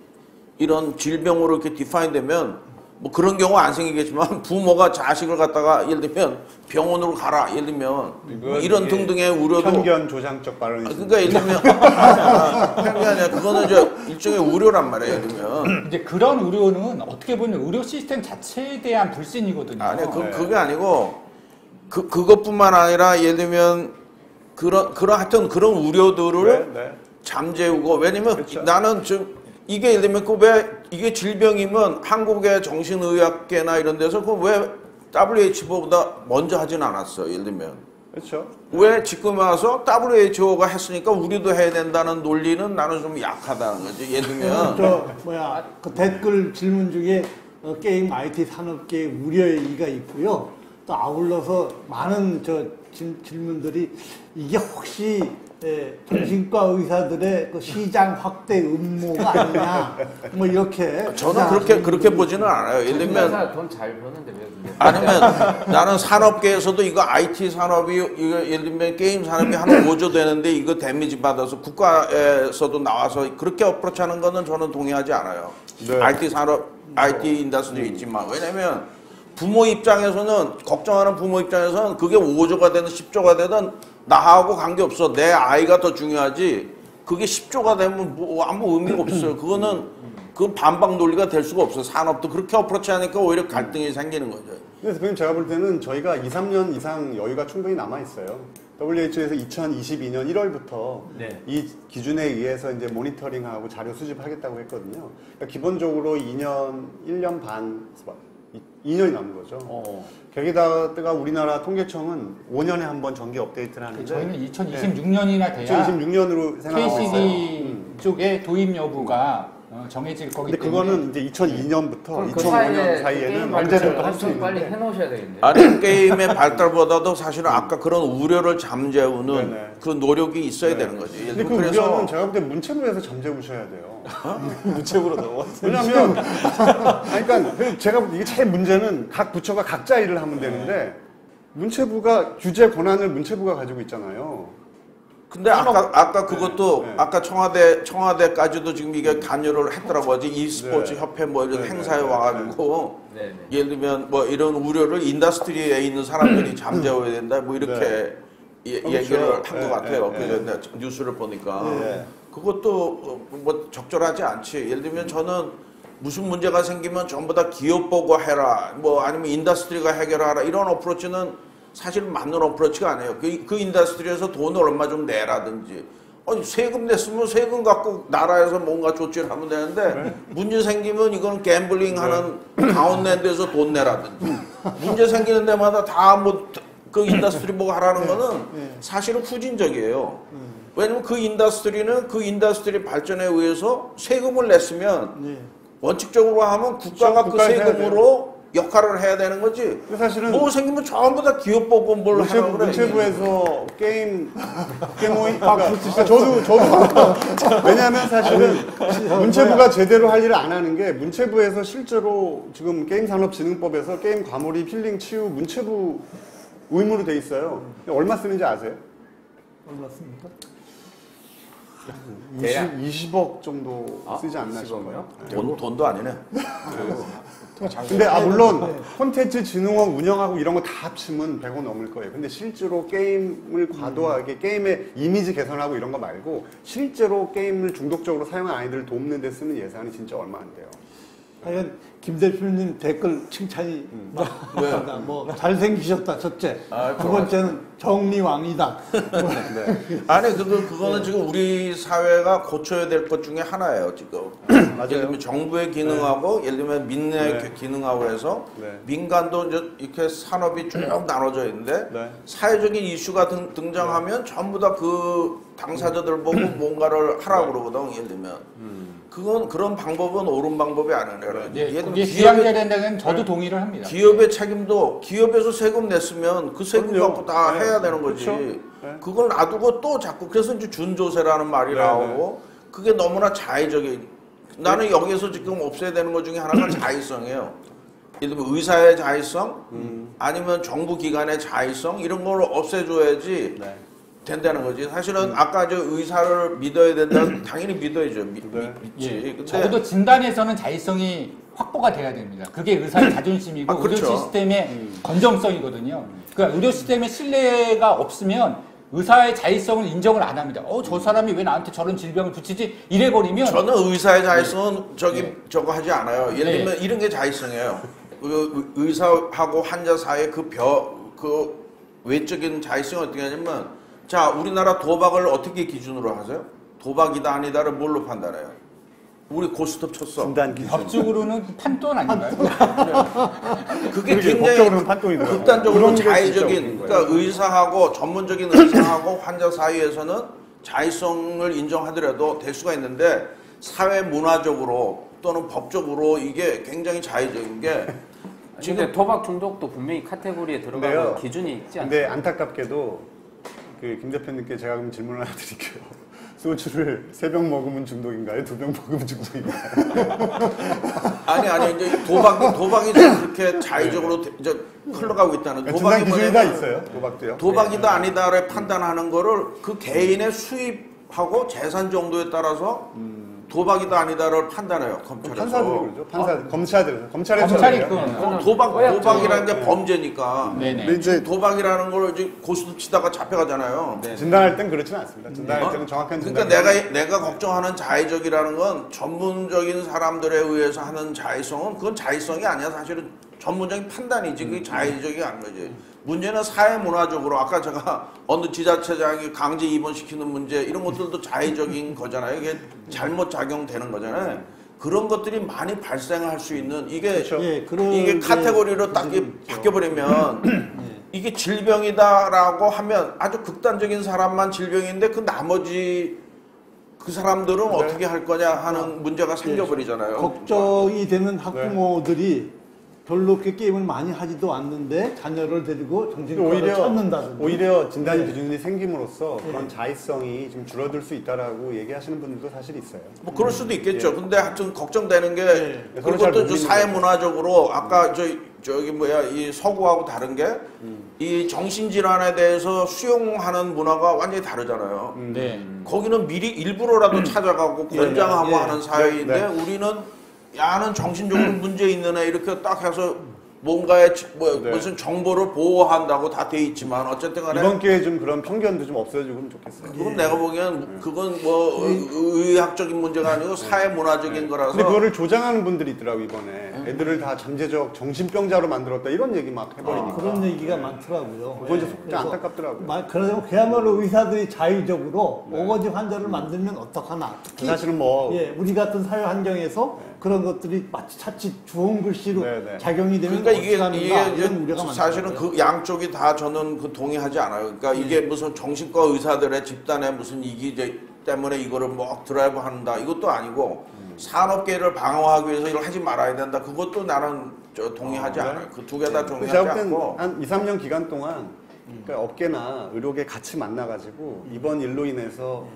이런 질병으로 이렇게 디파인 되면 뭐 그런 경우 안 생기겠지만 부모가 자식을 갖다가 예를 들면 병원으로 가라 예를 들면 뭐 이런 등등의 우려도 편견 조장적 발언이 그러니까 예를 들면 편견이 아니라 그거는 이제 일종의 우려란 말이에요. 예를 들면 이제 그런 우려는 어떻게 보면 의료 시스템 자체에 대한 불신이거든요. 아니 그게 아니고 그것뿐만 아니라 예를 들면 그런 하여튼 그런 우려들을 잠재우고 왜냐면 그렇죠. 나는 좀 이게 예를 들면 왜 이게 질병이면 한국의 정신의학계나 이런 데서 왜 WHO보다 먼저 하진 않았어 예를 들면 그렇죠. 왜 지금 와서 WHO가 했으니까 우리도 해야 된다는 논리는 나는 좀 약하다는 거지 예를 들면 그 댓글 질문 중에 게임 IT 산업계의 우려의 의의가 있고요. 또 아울러서 많은 질문들이 이게 혹시 정신과 의사들의 그 시장 확대 음모가 아니냐 뭐 이렇게 저는 그렇게 보지는 않아요. 예를 들면 돈 잘 버는데 왜 그래? 아니면 나는 산업계에서도 이거 IT 산업이 이거 예를 들면 게임 산업이 한 5조 되는데 이거 데미지 받아서 국가에서도 나와서 그렇게 어프로치하는 거는 저는 동의하지 않아요. 네. IT 산업, IT 인더스트리 있지만 왜냐면 부모 입장에서는 걱정하는 부모 입장에서는 그게 5조가 되든 10조가 되든 나하고 관계없어. 내 아이가 더 중요하지. 그게 10조가 되면 뭐 아무 의미가 없어요. 그거는 그 반박 논리가 될 수가 없어요. 산업도 그렇게 어프로치하니까 오히려 갈등이 생기는 거죠. 그래서 그럼 제가 볼 때는 저희가 2, 3년 이상 여유가 충분히 남아 있어요. WHO에서 2022년 1월부터 이 기준에 의해서 이제 모니터링하고 자료 수집하겠다고 했거든요. 그러니까 기본적으로 1년 반, 2년이 남은 거죠. 거기다가 우리나라 통계청은 5년에 한 번 정기 업데이트를 하는데 저희는 2026년이나 돼야 2026년으로 생각하고 있어요. KCD 쪽의 도입 여부가 정해질 거기 근데 때문에 그거는 이제 2002년부터 그 2005년 사이에는 언제든 할 수 좀 있는데 빨리 해놓으셔야 되겠네요. 아니 게임의 발달보다도 사실은 아까 그런 우려를 잠재우는 그 노력이 있어야 되는 거지. 근데 그 우려는 제가 볼 때 문체부에서 잠재우셔야 돼요. 문체부로 넘어왔어요. 왜냐하면 그러니까 제가 이게 제일 문제는 각 부처가 각자 일을 하면 되는데 문체부가 규제 권한을 문체부가 가지고 있잖아요. 근데 아까 그것도 아까 청와대까지도 지금 이게 관여를 했더라고 하지 e스포츠 협회 뭐 이런 행사에 와가지고 예를 들면 뭐 이런 우려를 인더스트리에 있는 사람들이 잠재워야 된다 뭐 이렇게 얘기를 한 것 같아요. 그 뉴스를 보니까 그것도 뭐 적절하지 않지. 예를 들면 저는 무슨 문제가 생기면 전부 다 기업 보고 해라 뭐 아니면 인더스트리가 해결하라 이런 어프로치는 사실 맞는 어프로치가 아니에요. 그 인더스트리에서 돈을 얼마 좀 내라든지. 아니, 세금 냈으면 세금 갖고 나라에서 뭔가 조치를 하면 되는데 문제 생기면 이건 갬블링 하는 가운데에서 돈 내라든지. 문제 생기는 데마다 다 뭐 그 인더스트리 보고 하라는 거는 사실은 후진적이에요. 왜냐면 그 인더스트리는 그 인더스트리 발전에 의해서 세금을 냈으면 원칙적으로 하면 국가가 그 세금으로 역할을 해야 되는 거지. 사실은 뭐 생기면 전부 다 기업 보고 뭘 하라고 그래. 문체부에서 게임 그러니까 저도 왜냐하면 사실은 문체부가 제대로 할 일을 안 하는 게 문체부에서 실제로 지금 게임산업진흥법에서 게임 과몰입 힐링 치유 문체부 의무로 돼 있어요. 얼마 쓰는지 아세요? 얼마 씁니까? 20억 정도 쓰지 않나 싶어요. 돈도 아니네. 근데 물론 콘텐츠 진흥원 운영하고 이런 거 다 합치면 100원 넘을 거예요. 근데 실제로 게임을 과도하게 게임의 이미지 개선하고 이런 거 말고 실제로 게임을 중독적으로 사용한 아이들을 돕는 데 쓰는 예산이 진짜 얼마 안 돼요. 하여간 김 대표님 댓글 칭찬이 많습니다. 뭐 잘생기셨다 첫째. 두 번째는 정리왕이다. 아니 그거는 지금 우리 사회가 고쳐야 될 것 중에 하나예요 지금. 예를 들면 정부의 기능하고 예를 들면 민의 기능하고 해서 민간도 이제 이렇게 산업이 쭉 나눠져 있는데 사회적인 이슈가 등장하면 전부 다 그 당사자들 보고 뭔가를 하라고 그러거든. 예를 들면. 그런 방법은 옳은 방법이 아니에요. 그게 기여해야 된다는 저도 동의를 합니다. 기업의 책임도 기업에서 세금 냈으면 그 세금 갖고 다 해야 되는 거지. 그렇죠. 그걸 놔두고 또 자꾸 그래서 이제 준조세라는 말이 나오고 그게 너무나 자의적인. 나는 여기에서 지금 없애야 되는 것 중에 하나가 자의성이에요. 예를 들면 의사의 자의성, 아니면 정부 기관의 자의성 이런 걸 없애줘야지. 된다는 거지. 사실은 아까 저 의사를 믿어야 된다. 당연히 믿어야죠. 믿지. 적어도 진단에서는 자의성이 확보가 돼야 됩니다. 그게 의사의 자존심이고 아, 그렇죠. 의료 시스템의 건정성이거든요. 그러니까 의료 시스템의 신뢰가 없으면 의사의 자의성을 인정을 안 합니다. 저 사람이 왜 나한테 저런 질병을 붙이지? 이래버리면 저는 의사의 자의성은 저거 하지 않아요. 예를 네. 들면 이런 게 자의성이에요. 의사하고 환자 사이의 그 외적인 자의성이 어떻게 하냐면, 자, 우리나라 도박을 어떻게 기준으로 하세요? 도박이다 아니다를 뭘로 판단해요? 우리 고스톱 쳤어. 진단 기준. 법적으로는 판돈 아닌가요? 그게 그게 굉장히 법적으로는 판돈이더라고요. 극단적으로 그런 게 자의적인, 진짜 웃긴 그러니까 의사하고 전문적인 의사하고 환자 사이에서는 자의성을 인정하더라도 될 수가 있는데, 사회 문화적으로 또는 법적으로 이게 굉장히 자의적인 게 지금 도박 중독도 분명히 카테고리에 들어가는 근데요. 기준이 있지 않습니까? 근데 안타깝게도 김 대표님께 제가 그럼 질문을 하나 드릴게요. 소주를 3병 먹으면 중독인가요? 2병 먹으면 중독인가요? 아니 이제 도박이 그렇게 자의적으로 이제 흘러가고 있다는 진단 도박이 기준이 다 뭐냐면 있어요. 도박도요. 도박이다 아니다를 판단하는 거를 그 개인의 수입하고 재산 정도에 따라서 도박이다 아니다를 판단해요, 검찰에서. 판사들이 그러죠. 검찰에서 검찰이 그래요. 그건 도박이라는 게 범죄니까. 네네. 근데 이제 도박이라는 걸 이제 고스톱 치다가 잡혀가잖아요. 네. 진단할 땐 그렇지는 않습니다. 진단할 때는 정확한 진단. 그러니까 내가 걱정하는 자의적이라는 건 전문적인 사람들에 의해서 하는 자의성은 그건 자의성이 아니야. 사실은 전문적인 판단이지. 그게 자의적이 아닌 거지. 문제는 사회 문화적으로 아까 제가 어느 지자체장이 강제 입원시키는 문제 이런 것들도 자의적인 거잖아요. 이게 잘못 작용되는 거잖아요. 그런 것들이 많이 발생할 수 있는 이게 그렇죠. 이게 카테고리로 딱 바뀌어버리면 이게 질병이다라고 하면 아주 극단적인 사람만 질병인데 그 나머지 그 사람들은 어떻게 할 거냐 하는 문제가 생겨버리잖아요. 걱정이 되는 학부모들이 별로 그렇게 게임을 많이 하지도 않는데 자녀를 데리고 정신과를 찾는다든지. 오히려 진단 기준이 생김으로써 그런 자의성이 좀 줄어들 수 있다라고 얘기하시는 분들도 사실 있어요. 뭐 그럴 수도 있겠죠. 근데 하여튼 걱정되는 게 서로 잘 그것도 모르는 사회 문화적으로 아까 저기 뭐야 이 서구하고 다른 게 이 정신질환에 대해서 수용하는 문화가 완전히 다르잖아요. 네. 거기는 미리 일부러라도 찾아가고 권장하고 하는 사회인데 네. 우리는 야는 정신적으로 문제 있는 애 이렇게 딱 해서 뭔가의 무슨 정보를 보호한다고 다 돼 있지만 어쨌든 간에 이번 기회에 좀 그런 편견도 좀 없어지면 좋겠어요. 그건 내가 보기엔 그건 뭐 의학적인 문제가 아니고 사회 문화적인 거라서. 근데 그거를 조장하는 분들이 있더라고 이번에. 애들을 다 잠재적 정신병자로 만들었다 이런 얘기 막 해버리니까. 그런 얘기가 많더라고요. 그건 이제 그래서 안타깝더라고요. 그래서 그야말로 의사들이 자의적으로 오거지 환자를 만들면 어떡하나. 특히 사실은 뭐 우리 같은 사회 환경에서 그런 것들이 마치 자칫 좋은 글씨로 네. 작용이 되면 그러니까 이게 이런 우려가 사실은 많더라고요. 그 양쪽이 다 저는 그 동의하지 않아요. 그러니까 이게 무슨 정신과 의사들의 집단의 무슨 이기 때문에 이거를 뭐 드라이브 한다 이것도 아니고 산업계를 방어하기 위해서 이걸 하지 말아야 된다. 그것도 나는 동의하지 않아요. 그 두 개 다 동의하지 제가 볼 않고. 땐 한 2, 3년 기간 동안 그러니까 업계나 의료계 같이 만나가지고 이번 일로 인해서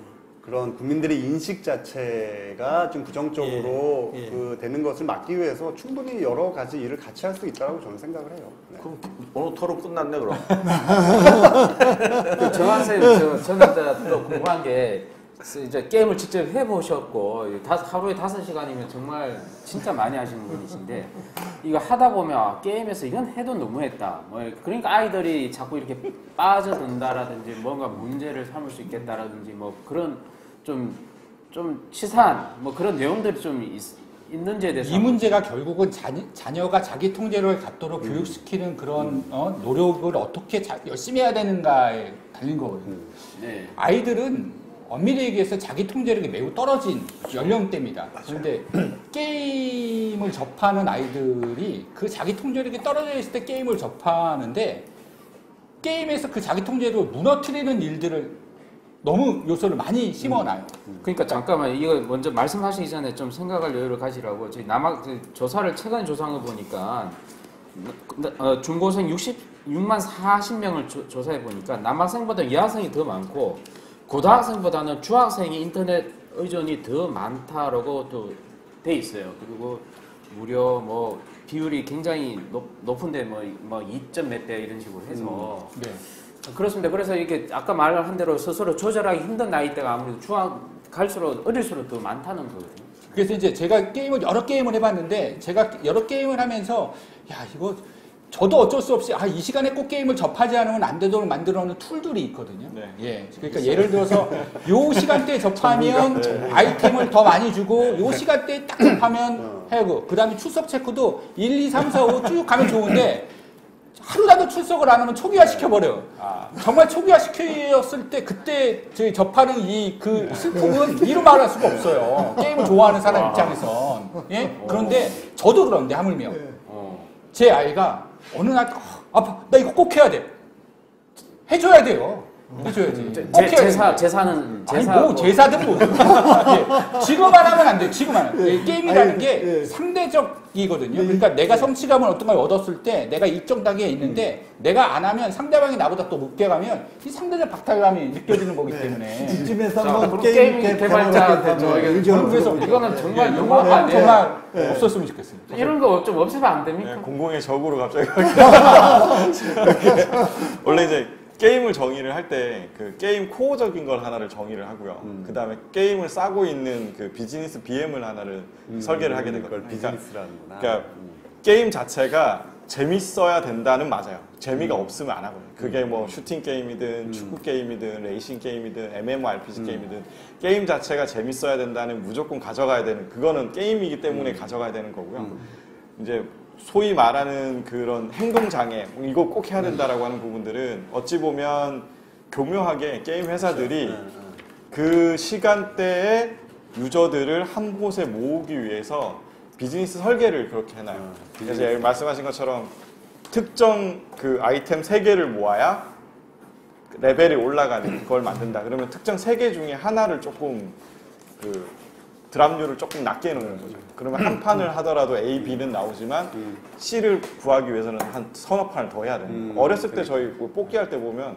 그런 국민들의 인식 자체가 좀 부정적으로 그 되는 것을 막기 위해서 충분히 여러 가지 일을 같이 할 수 있다고 저는 생각을 해요. 네. 그럼 오늘 토론 끝났네 그럼. 저한테 저는 또 궁금한 게 이제 게임을 직접 해보셨고 하루에 5시간이면 정말 진짜 많이 하시는 분이신데 이거 하다 보면 게임에서 이건 해도 너무했다. 뭐 그러니까 아이들이 자꾸 이렇게 빠져든다라든지 뭔가 문제를 삼을 수 있겠다라든지 뭐 그런 좀 치사한 뭐 그런 내용들이 좀 있는지에 대해서 이 문제가 결국은 자녀가 자기 통제를 갖도록 교육시키는 그런 노력을 어떻게 열심히 해야 되는가에 달린 거거든요. 네. 아이들은 엄밀히 얘기해서 자기 통제력이 매우 떨어진 연령대입니다. 그런데 게임을 접하는 아이들이 그 자기 통제력이 떨어져 있을 때 게임을 접하는데 게임에서 그 자기 통제력을 무너뜨리는 일들을 너무 요소를 많이 심어놔요. 그러니까 잠깐만 이거 먼저 말씀하시기 전에 좀 생각할 여유를 가지라고 저희 조사를 최근에 조사한 거 보니까 중고생 66만 40명을 조사해 보니까 남학생보다 여학생이 더 많고 고등학생보다는 중학생이 인터넷 의존이 더 많다라고 또 돼 있어요. 그리고 무려 뭐 비율이 굉장히 높은데 뭐 2점 몇 배 이런 식으로 해서 네. 그렇습니다. 그래서 이게 아까 말한 대로 스스로 조절하기 힘든 나이대가 아무래도 중학 갈수록 어릴수록 더 많다는 거거든요. 그래서 이제 제가 여러 게임을 해봤는데 제가 여러 게임을 하면서 야 이거 저도 어쩔 수 없이 이 시간에 꼭 게임을 접하지 않으면 안 되도록 만들어놓은 툴들이 있거든요. 네. 예. 그러니까 예를 들어서 요 시간대에 접하면 아이템을 더 많이 주고 요 시간대에 딱 접하면 해고 그 다음에 출석 체크도 1, 2, 3, 4, 5 쭉 가면 좋은데 하루라도 출석을 안 하면 초기화 시켜버려요. 정말 초기화 시켰을 때 그때 저희 접하는 그 슬픔은 이루 말할 수가 없어요. 게임을 좋아하는 사람 입장에선. 예? 그런데 저도 그런데 하물며 제 아이가 어느 날 아빠 나 이거 꼭 해야 돼. 해줘야 돼요. 해줘야지. 제사는 아니 뭐 제사든 뭐 예. 지금만 하면 안 돼. 지금만 하면. 예. 게임이라는 게 상대적이거든요. 그러니까 내가 성취감을 어떤 걸 얻었을 때 내가 일정 단계에 있는데 내가 안 하면 상대방이 나보다 또 높게 가면 이 상대적 박탈감이 느껴지는 거기 때문에 이쯤에서 자, 한번 게임 게임 개발자한테 그래서 이거는 정말 정말 없었으면 좋겠습니다. 이런 거 좀 없애면 안 됩니까? 네, 공공의 적으로 갑자기 원래 이제 게임을 정의를 할 때 그 게임 코어적인 걸 하나를 정의를 하고요. 그 다음에 게임을 싸고 있는 그 비즈니스 BM을 하나를 설계를 하게 되거든요. 비즈니스라는구나. 그러니까 게임 자체가 재밌어야 된다는 맞아요. 재미가 없으면 안 하거든요. 그게 뭐 슈팅 게임이든 축구 게임이든 레이싱 게임이든 MMORPG 게임이든 게임 자체가 재밌어야 된다는 무조건 가져가야 되는 그거는 게임이기 때문에 가져가야 되는 거고요. 이제 소위 말하는 그런 행동장애, 이거 꼭 해야 된다라고 하는 부분들은 어찌 보면 교묘하게 게임 회사들이 그 시간대에 유저들을 한 곳에 모으기 위해서 비즈니스 설계를 그렇게 해놔요. 그래서 말씀하신 것처럼 특정 그 아이템 3개를 모아야 레벨이 올라가는 걸 만든다. 그러면 특정 3개 중에 하나를 조금 그 드랍률을 조금 낮게 해놓는 거죠. 그러면 한 판을 하더라도 A, B는 나오지만 C를 구하기 위해서는 한 서너 판을 더 해야 돼요. 어렸을 때 저희 뭐 뽑기 할 때 보면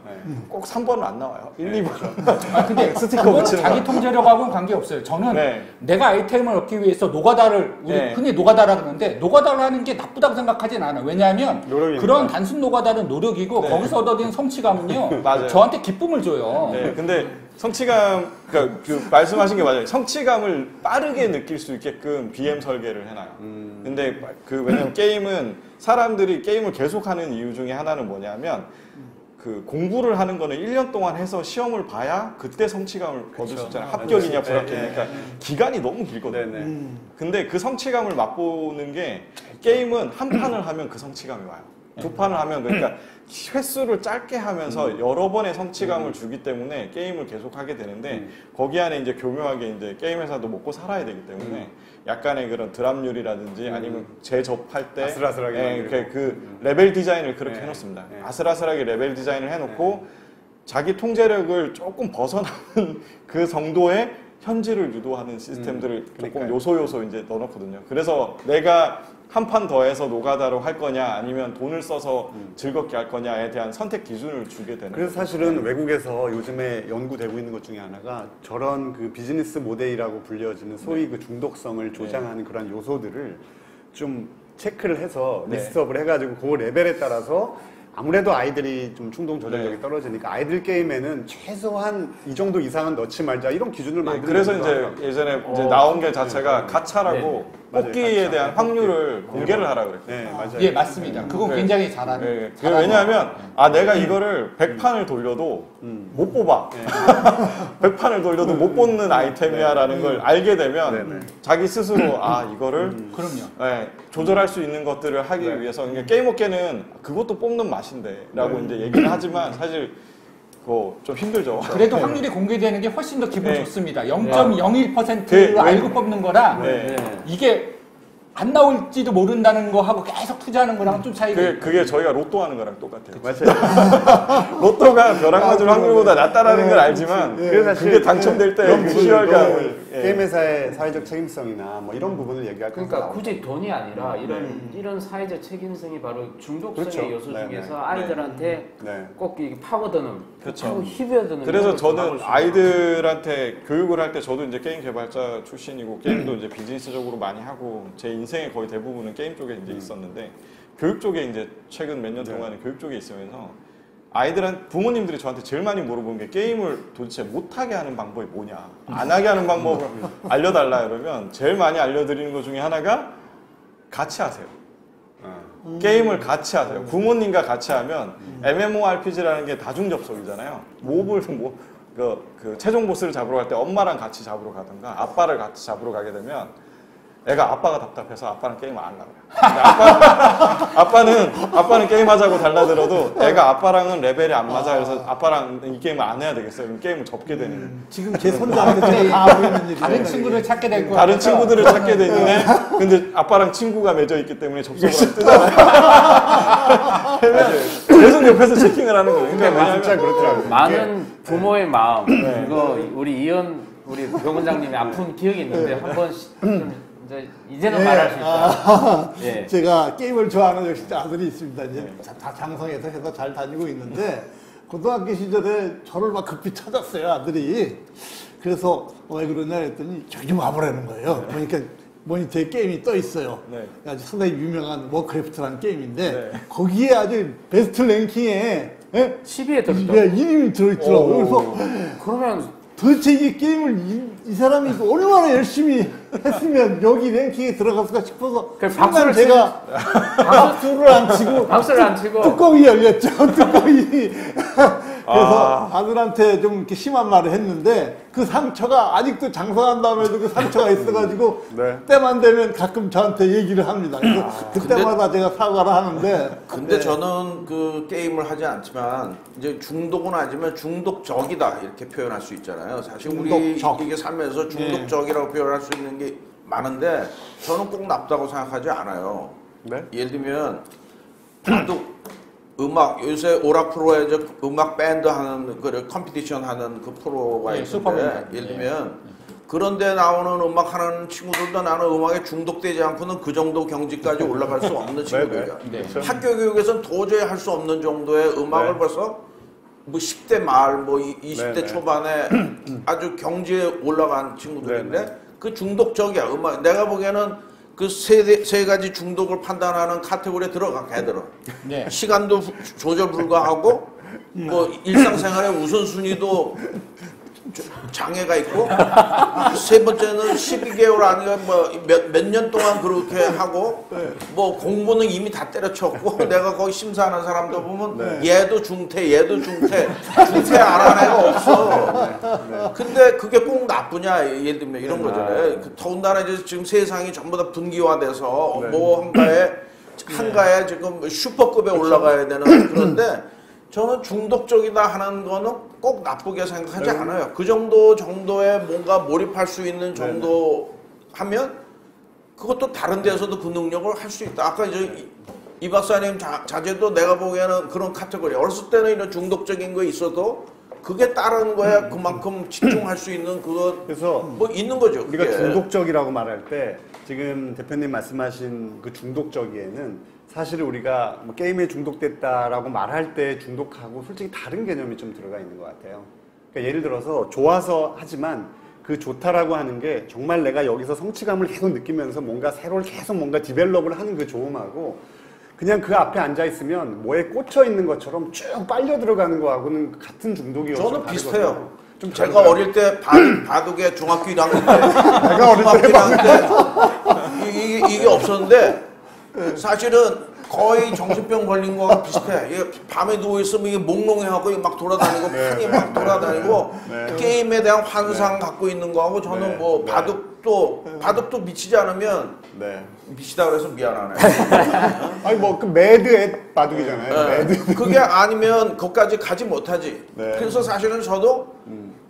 꼭 3번은 안 나와요. 1, 2번. 근데 스티커 그건 붙이는 자기 거. 통제력하고는 관계없어요. 저는 네. 내가 아이템을 얻기 위해서 노가다를 우리 네. 흔히 노가다라 그러는데 노가다를 하는 게 나쁘다고 생각하진 않아요. 왜냐하면 노력이니까. 그런 단순 노가다는 노력이고 네. 거기서 얻어지는 성취감은요. 맞아요. 저한테 기쁨을 줘요. 네, 근데 성취감, 그러니까 그 말씀하신 게 맞아요. 성취감을 빠르게 느낄 수 있게끔 BM 설계를 해놔요. 근데 왜냐면 게임은 사람들이 게임을 계속하는 이유 중에 하나는 뭐냐면 그 공부를 하는 거는 1년 동안 해서 시험을 봐야 그때 성취감을 얻을 수 있잖아요. 합격이냐 불합격이냐. 기간이 너무 길거든요. 근데 그 성취감을 맛보는 게 게임은 한 판을 하면 그 성취감이 와요. 2판을 하면 그러니까 횟수를 짧게 하면서 여러 번의 성취감을 주기 때문에 게임을 계속 하게 되는데 거기 안에 이제 교묘하게 이제 게임 회사도 먹고 살아야 되기 때문에 약간의 그런 드랍률이라든지 아니면 재접할 때 아슬아슬하게 그 레벨 디자인을 그렇게 해놓습니다. 아슬아슬하게 레벨 디자인을 해놓고 자기 통제력을 조금 벗어나는 그 정도의 현질을 유도하는 시스템들을 조금 요소 이제 넣어놓거든요. 그래서 내가 한 판 더해서 노가다로 할 거냐 아니면 돈을 써서 즐겁게 할 거냐에 대한 선택 기준을 주게 되는 그래서 사실은 외국에서 요즘에 연구되고 있는 것 중에 하나가 저런 그 비즈니스 모델이라고 불려지는 소위 그 중독성을 조장하는 그런 요소들을 좀 체크를 해서 리스트업을 해가지고 그 레벨에 따라서 아무래도 아이들이 좀 충동 조절력이 떨어지니까 아이들 게임에는 최소한 이 정도 이상은 넣지 말자 이런 기준을 만드는 그래서 이제 예전에 이제 나온 게 자체가 가차라고 뽑기에 가차. 대한 확률을 공개를 하라고 그랬어요. 네, 맞아요. 예, 맞습니다. 그건 굉장히 잘하는. 왜냐하면 내가 이거를 100판을 돌려도 못 뽑아. 100판을 돌려도 못 뽑는 아이템이야라는 걸 알게 되면 자기 스스로 이거를 그럼요. 조절할 수 있는 것들을 하기 위해서 그러니까 게임업계는 그것도 뽑는 맛인데라고 이제 얘기를 하지만 사실 그거 좀 힘들죠. 그래도 확률이 공개되는 게 훨씬 더 기분 좋습니다. 0.01%를 알고 뽑는 거랑 이게 안 나올지도 모른다는 거 하고 계속 투자하는 거랑 좀 차이가 있어요. 그게 저희가 로또 하는 거랑 똑같아요. 맞아요. 로또가 벼락 맞을 확률보다 낮다라는 걸 알지만 그게 당첨될 때 그 희열감을 게임 회사의 사회적 책임성이나 뭐 이런 부분을 얘기할 그러니까 굳이 돈이 아니라 이런 사회적 책임성이 바로 중독성의 요소 중에서 아이들한테 꼭 이게 파고드는, 휘벼드는. 그래서 저는 아이들한테 교육을 할 때 저도 이제 게임 개발자 출신이고 게임도 이제 비즈니스적으로 많이 하고 제 인생의 거의 대부분은 게임 쪽에 이제 있었는데 교육 쪽에 이제 최근 몇 년 동안은 교육 쪽에 있으면서 아이들한 부모님들이 저한테 제일 많이 물어보는 게 게임을 도대체 못하게 하는 방법이 뭐냐, 안 하게 하는 방법을 알려달라 이러면 제일 많이 알려드리는 것 중에 하나가 같이 하세요. 게임을 같이 하세요. 부모님과 같이 하면 MMORPG라는 게 다중 접속이잖아요. 그 최종 보스를 잡으러 갈 때 엄마랑 같이 잡으러 가든가 아빠를 같이 잡으러 가게 되면 애가 아빠가 답답해서 아빠는 게임을 안 하고요. 아빠는 게임하자고 달라들어도 애가 아빠랑은 레벨이 안 맞아. 그래서 아빠랑 이 게임을 안 해야 되겠어요. 그럼 게임을 접게 되는. 지금 제 손자한테 제가 다 하고 있는 일이에요. 다른 친구를 찾게 될 거예요. 다른 친구들을 찾게 되는데 근데 아빠랑 친구가 맺어 있기 때문에 접속을 뜨잖아요. 계속 옆에서 체킹을 하는 거예요. 그러니까 진짜 그렇더라고요. 많은 부모의 마음, 이거 우리 우리 병원장님이 아픈 기억이 있는데 한번 이제는 말할 수 있다. 예. 제가 게임을 좋아하는 역시 아들이 있습니다. 이제 다 장성해서 해서 잘 다니고 있는데 고등학교 시절에 저를 막 급히 찾았어요, 아들이. 그래서 왜 그러냐 했더니 저기 좀 와보라는 거예요. 그러니까 모니터에 게임이 떠 있어요. 네. 아주 상당히 유명한 워크래프트라는 게임인데 거기에 아주 베스트 랭킹에 10위에 들었죠. 예, 이름이 들어있더라고요. 그래서 그러면 도대체 이 게임을 이 사람이 얼마나 열심히 했으면 여기 랭킹에 들어갔을까 싶어서 순간 제가 박수를 안 치고 박수를 안 치고 뚜껑이 열렸죠. 뚜껑이. 그래서 아들한테 좀 이렇게 심한 말을 했는데 그 상처가 아직도 장사한 다음에도 그 상처가 있어가지고 네. 때만 되면 가끔 저한테 얘기를 합니다. 그래서 그때마다 제가 사과를 하는데 근데 저는 그 게임을 하지 않지만 이제 중독은 아니지만 중독적이다 이렇게 표현할 수 있잖아요. 사실 우리 중독적. 이게 살면서 중독적이라고 표현할 수 있는 게 많은데 저는 꼭 나쁘다고 생각하지 않아요. 네? 예를 들면 바둑 음악 요새 오라프로에 저 음악 밴드 하는 그 컴피티션 하는 그 프로가 네, 있는데 슈퍼밴드. 예를 들면 그런데 나오는 음악 하는 친구들도 나는 음악에 중독되지 않고는 그 정도 경지까지 올라갈 수 없는 친구들이야. 네. 학교 교육에서는 도저히 할 수 없는 정도의 음악을 네. 벌써 뭐 10대 말, 뭐 20대 네. 초반에 아주 경지에 올라간 친구들인데 네. 그 중독적이야. 음악 내가 보기에는 그 세 가지 중독을 판단하는 카테고리에 들어가 걔들은. 네. 시간도 조절 불가하고 뭐 일상생활의 우선순위도 장애가 있고 세 번째는 12개월 아니면 뭐 몇 년 동안 그렇게 하고 뭐 공부는 이미 다 때려쳤고 내가 거기 심사하는 사람도 보면 얘도 중퇴 중퇴 안 하는 애가 없어. 근데 그게 꼭 나쁘냐 예를 들면 이런 거잖아요. 더군다나 이제 지금 세상이 전부 다 분기화돼서 뭐 한가에 지금 슈퍼급에 올라가야 되는 그런데 저는 중독적이다 하는 거는 꼭 나쁘게 생각하지 않아요. 그 정도의 뭔가 몰입할 수 있는 정도 하면 그것도 다른 데서도 그 능력을 할 수 있다. 아까 이제 이 박사님 자제도 내가 보기에는 그런 카테고리. 어렸을 때는 이런 중독적인 거 있어도 그게 다른 거야 그만큼 집중할 수 있는 그거 그래서 뭐 있는 거죠. 우리가 그게. 중독적이라고 말할 때 지금 대표님 말씀하신 그 중독적이에는 사실 우리가 뭐 게임에 중독됐다라고 말할 때 중독하고 솔직히 다른 개념이 좀 들어가 있는 것 같아요. 그러니까 예를 들어서 좋아서 하지만 그 좋다라고 하는 게 정말 내가 여기서 성취감을 계속 느끼면서 뭔가 새로 계속 뭔가 디벨롭을 하는 그 좋음하고 그냥 그 앞에 앉아 있으면 뭐에 꽂혀 있는 것처럼 쭉 빨려 들어가는 거하고는 같은 중독이어서 저는 비슷해요. 좀 제가 다르더라고요. 어릴 때 바둑에 중학교 1학년 때 내가 어릴 때 중학교 1학년 때 이게 없었는데 사실은 거의 정신병 걸린 거랑 비슷해. 이게 밤에 누워있으면 이게 몽롱해하고 막 돌아다니고 판이 막 돌아다니고 게임에 대한 환상 갖고 있는 거하고 저는 뭐 바둑도 미치지 않으면 미치다 그래서 미안하네. 아니 뭐 그 매드 앳 바둑이잖아요. 매드. 그게 아니면 거기까지 가지 못하지. 그래서 사실은 저도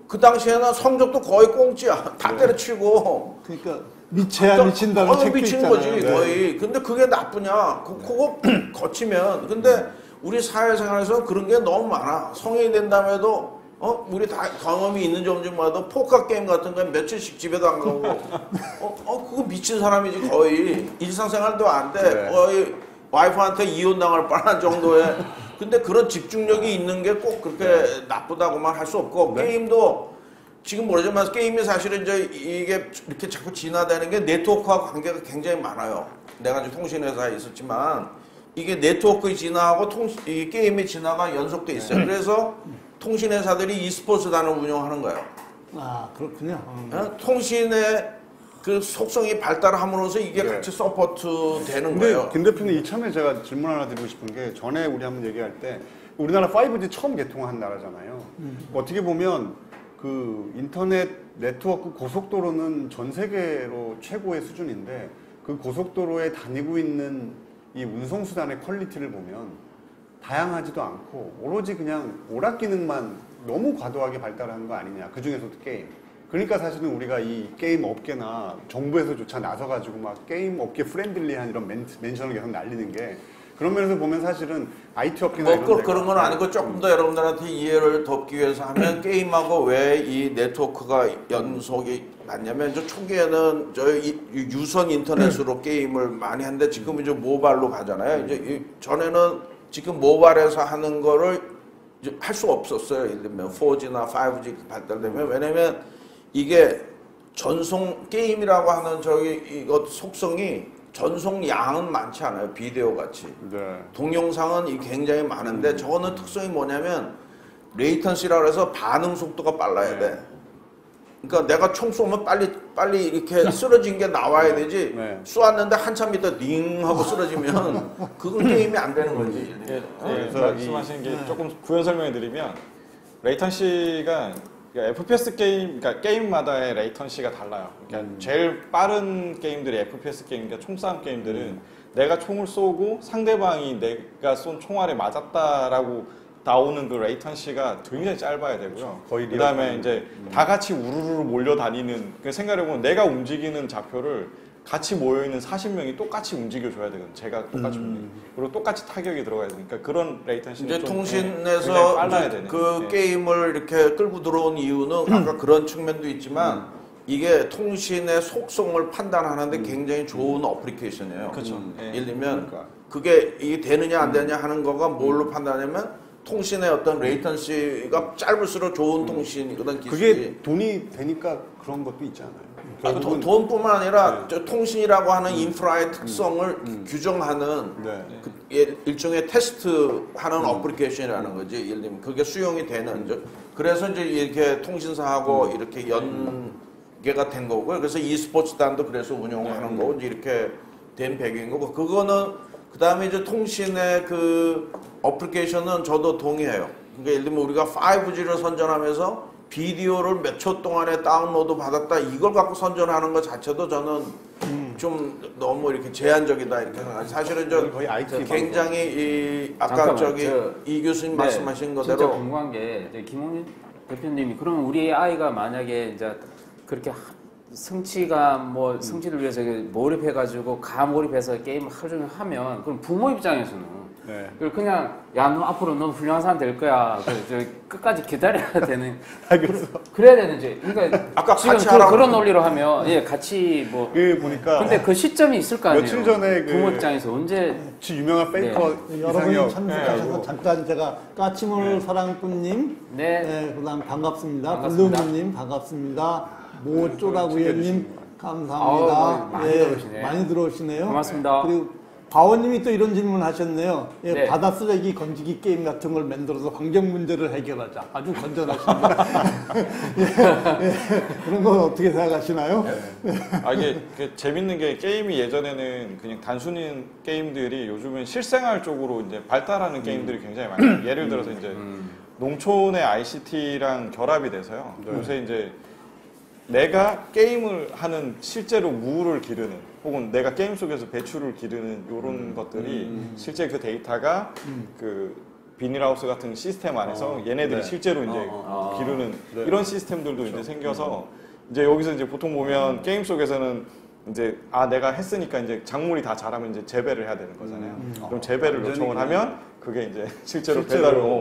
그 당시에는 성적도 거의 꽁찌야. 다 때려치고. 그러니까 미쳐야 미친다는 책도 미친 있잖아요. 거지 거의. 근데 그게 나쁘냐? 그거 거치면. 근데 우리 사회생활에서 그런 게 너무 많아. 성인이 된 다음에도 우리 다 경험이 있는 점 봐도 포커 게임 같은 거 며칠씩 집에도 안 가고 그거 미친 사람이지 거의. 일상생활도 안 돼. 거의 와이프한테 이혼당할 뻔한 정도의. 근데 그런 집중력이 있는 게 꼭 그렇게 나쁘다고만 할 수 없고 게임도 지금 모르지만 게임이 사실은 이제 이게 이렇게 자꾸 진화되는 게 네트워크와 관계가 굉장히 많아요. 내가 이제 통신회사에 있었지만 이게 네트워크 진화하고 이 게임의 진화가 연속돼 있어요. 그래서 통신회사들이 e스포츠단을 운영하는 거예요. 아, 그렇군요. 통신의 그 속성이 발달함으로써 이게 네. 같이 서포트 되는 근데 거예요. 김 대표님 이참에 제가 질문 하나 드리고 싶은 게 전에 우리 한번 얘기할 때 우리나라 5G 처음 개통한 나라잖아요. 어떻게 보면 그 인터넷 네트워크 고속도로는 전 세계로 최고의 수준인데 그 고속도로에 다니고 있는 이 운송수단의 퀄리티를 보면 다양하지도 않고 오로지 그냥 오락기능만 너무 과도하게 발달하는 거 아니냐. 그 중에서도 게임. 그러니까 사실은 우리가 이 게임 업계나 정부에서조차 나서가지고 막 게임 업계 프렌들리한 이런 멘션을 계속 날리는 게 그런 면에서 보면 사실은 IT 업계나 이런 데가 그런 건 아니고 조금 더 여러분들한테 이해를 돕기 위해서 하면 게임하고 왜 이 네트워크가 연속이 맞냐면 저 초기에는 유선 인터넷으로 게임을 많이 하는데 지금 이제 모바일로 가잖아요. 이제 전에는 지금 모바일에서 하는 거를 할 수가 없었어요. 예를 들면 4G나 5G 발달되면 왜냐면 이게 전송 게임이라고 하는 이것 속성이 전송 양은 많지 않아요. 비디오 같이. 네. 동영상은 굉장히 많은데 저거는 특성이 뭐냐면 레이턴시라고 해서 반응 속도가 빨라야 돼. 그러니까 내가 총 쏘면 빨리 이렇게 쓰러진 게 나와야 되지. 네. 쏘았는데 한참 있다 딩 하고 쓰러지면 그건 게임이 안 되는 거지. 그래서 말씀하신 게 조금 구현 설명해 드리면 레이턴시가 FPS 게임, 그러니까 게임마다의 레이턴시가 달라요. 그러니까 제일 빠른 게임들이 FPS 게임, 그러니까 총싸움 게임들은 내가 총을 쏘고 상대방이 내가 쏜 총알에 맞았다라고 나오는 그 레이턴시가 굉장히 짧아야 되고요. 거의 그다음에 이제 다 같이 우르르 몰려다니는 그 생각해보면 내가 움직이는 좌표를 같이 모여있는 40명이 똑같이 움직여줘야 되거든요. 제가 똑같이 그리고 똑같이 타격이 들어가야 되니까 그런 레이턴시는 이제 좀 통신에서 빨라야 되는 게임을 이렇게 끌고 들어온 이유는 아까 그런 측면도 있지만 이게 통신의 속성을 판단하는데 굉장히 좋은 어플리케이션이에요. 그렇죠. 예를 들면 그게 이게 되느냐 안 되느냐 하는 거가 뭘로 판단하냐면 통신의 어떤 레이턴시가 짧을수록 좋은 통신 그런 기술이 그게 돈이 되니까 그런 것도 있지 않아요? 돈뿐만 아니라 저 통신이라고 하는 인프라의 특성을 규정하는 일종의 테스트하는 어플리케이션이라는 거지. 예를 들면 그게 수용이 되는. 그래서 이제 이렇게 통신사하고 이렇게 연계가 된 거고요. 그래서 e스포츠단도 그래서 운영하는 거고 이제 이렇게 된 배경인 거고 그거는 그 다음에 이제 통신의 그 어플리케이션은 저도 동의해요. 그러니까 예를 들면 우리가 5G를 선전하면서 비디오를 몇 초 동안에 다운로드 받았다 이걸 갖고 선전하는 것 자체도 저는 좀 너무 이렇게 제한적이다 이렇게 생각해요. 사실은 저 거의 IT 굉장히 아까 이 교수님 말씀하신 진짜 거대로 궁금한 게 김홍민 대표님이 그러면 우리 아이가 만약에 이제 그렇게 성취를 위해서 몰입해가지고 가몰입해서 게임 하루 종일 하면 그럼 부모 입장에서는 그냥 야 너 앞으로 너 훌륭한 사람 될 거야. 끝까지 기다려야 되는. 그래야 되는지. 그러니까 아까 지금 같이 하라고 그런 논리로 하면 같이 뭐. 보니까 근데 그 시점이 있을 거 아니에요. 며칠 전에 부모 입장에서 언제 유명한 페이커 여러분이 참석하셔서 잠깐 제가 까치몰 사랑꾼님, 그다음 반갑습니다. 블루문님 반갑습니다. 모쪼라구예님 감사합니다. 많이 들어오시네요. 고맙습니다. 그리고 바오님이 또 이런 질문 하셨네요. 바다 쓰레기 건지기 게임 같은 걸 만들어서 환경 문제를 해결하자. 아주 건전하십니다. 그런 건 어떻게 생각하시나요? 이게 재밌는 게 게임이 예전에는 그냥 단순한 게임들이 요즘은 실생활 쪽으로 이제 발달하는 게임들이 굉장히 많아요. 예를 들어서 이제 농촌의 ICT랑 결합이 돼서요. 요새 이제 내가 게임을 하는 실제로 무를 기르는 혹은 내가 게임 속에서 배추를 기르는 이런 것들이 실제 그 데이터가 그 비닐하우스 같은 시스템 안에서 얘네들이 실제로 이제 기르는 이런 시스템들도 이제 생겨서 이제 여기서 이제 보통 보면 게임 속에서는 이제 내가 했으니까 이제 작물이 다 자라면 이제 재배를 해야 되는 거잖아요. 그럼 재배를 요청을 하면 그게 이제 실제로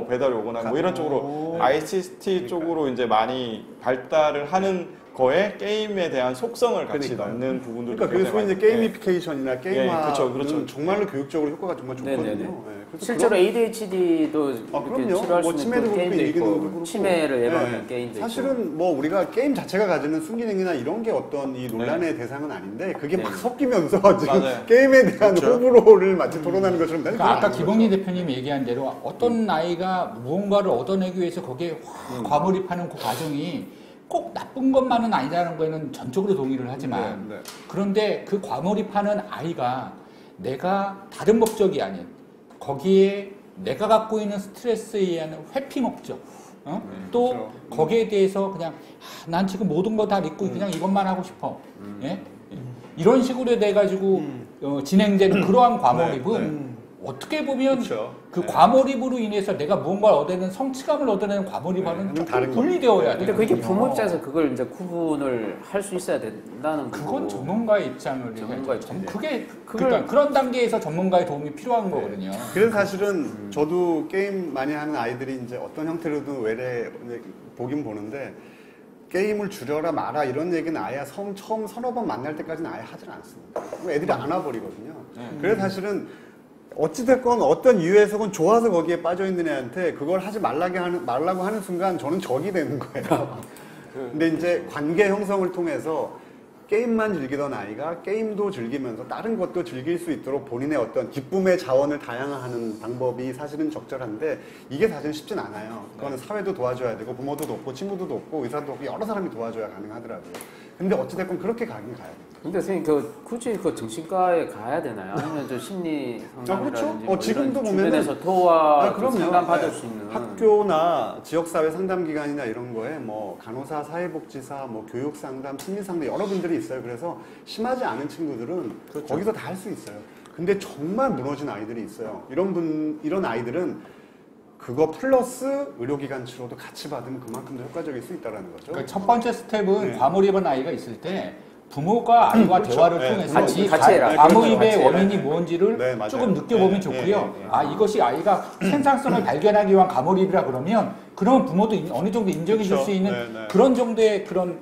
배달이 오거나 뭐 이런 쪽으로 ICT 쪽으로 이제 많이 발달을 하는 거에 게임에 대한 속성을 같이 그러니까요. 넣는 부분들도 그러니까 그래서 이제 게이미피케이션이나 게임화는 그렇죠. 정말로 교육적으로 효과가 정말 좋거든요. 네네네. 네, 그래서 실제로 그런- ADHD도 이렇게 그럼요. 치료할 수 뭐 있는 치매도 그런 게임도 그렇고 있고 이기는 그렇고. 치매를 예방하는 네. 게임도 사실은 뭐 우리가 게임 자체가 가지는 순기능이나 이런 게 어떤 이 논란의 대상은 아닌데 그게 막 네. 섞이면서 지금 맞아요. 게임에 대한 그렇죠. 호불호를 마치 토론하는 것처럼 그러니까 아까 기봉리 대표님이 얘기한 대로 어떤 아이가 무언가를 얻어내기 위해서 거기에 확 과몰입하는 그 과정이 꼭 나쁜 것만은 아니라는 거에는 전적으로 동의를 하지만 네, 네. 그런데 그 과몰입하는 아이가 내가 다른 목적이 아닌 거기에 내가 갖고 있는 스트레스에 의한 회피 목적 또 그렇죠. 거기에 대해서 그냥 난 지금 모든 거 다 믿고 그냥 이것만 하고 싶어 예? 이런 식으로 돼가지고 진행되는 그러한 과몰입은 어떻게 보면 그렇죠. 그 과몰입으로 인해서 내가 무언가를 얻어내는 성취감을 얻어내는 과몰입과는 네, 조금 다른 분리되어야 돼요. 근데 그게 부모 입장에서 그걸 이제 구분을 할 수 있어야 된다는 그건 거고. 전문가의 입장을 전문가의 해야죠. 입장이죠. 그게 그걸- 그러니까 그런 단계에서 전문가의 도움이 필요한 거거든요. 그래서 사실은 저도 게임 많이 하는 아이들이 이제 어떤 형태로든 외래 보긴 보는데 게임을 줄여라 마라 이런 얘기는 아예 처음 서너 번 만날 때까지는 아예 하질 않습니다. 그럼 애들이 안 와버리거든요. 그래서 사실은 어찌됐건 어떤 이유에서건 좋아서 거기에 빠져있는 애한테 그걸 하지 말라고 하는 순간 저는 적이 되는 거예요. 근데 이제 관계 형성을 통해서 게임만 즐기던 아이가 게임도 즐기면서 다른 것도 즐길 수 있도록 본인의 어떤 기쁨의 자원을 다양화하는 방법이 사실은 적절한데 이게 사실은 쉽진 않아요. 그거는 사회도 도와줘야 되고 부모도 돕고 친구도 돕고 의사도 돕고 여러 사람이 도와줘야 가능하더라고요. 근데 어찌됐건 그렇게 가긴 가야 돼요. 근데 선생님 굳이 정신과에 가야 되나요? 아니면 저 심리 상담이라든지 그렇죠. 뭐 지금도 이런 보면은 주변에서 도와 그럼요. 상담 받을 네. 수 있는 학교나 지역사회 상담기관이나 이런 거에 뭐 간호사, 사회복지사, 뭐 교육상담, 심리상담 여러분들이 있어요. 그래서 심하지 않은 친구들은 거기서 다 할 수 있어요. 근데 정말 무너진 아이들이 있어요. 이런 아이들은 그거 플러스 의료기관 치료도 같이 받으면 그만큼 더 효과적일 수 있다는 거죠. 그러니까 첫 번째 스텝은 네. 과몰입한 아이가 있을 때 부모가 아이와 그렇죠. 대화를 네. 통해서 같이 이 해라. 과몰입의 같이 해라. 원인이 뭔지를 네, 맞아요. 조금 느껴보면 네, 좋고요. 네. 아 이것이 아이가 생산성을 발견하기 위한 과몰입이라 그러면 그런 부모도 어느 정도 인정해 줄 수 그렇죠. 있는 네, 네. 그런 정도의 그런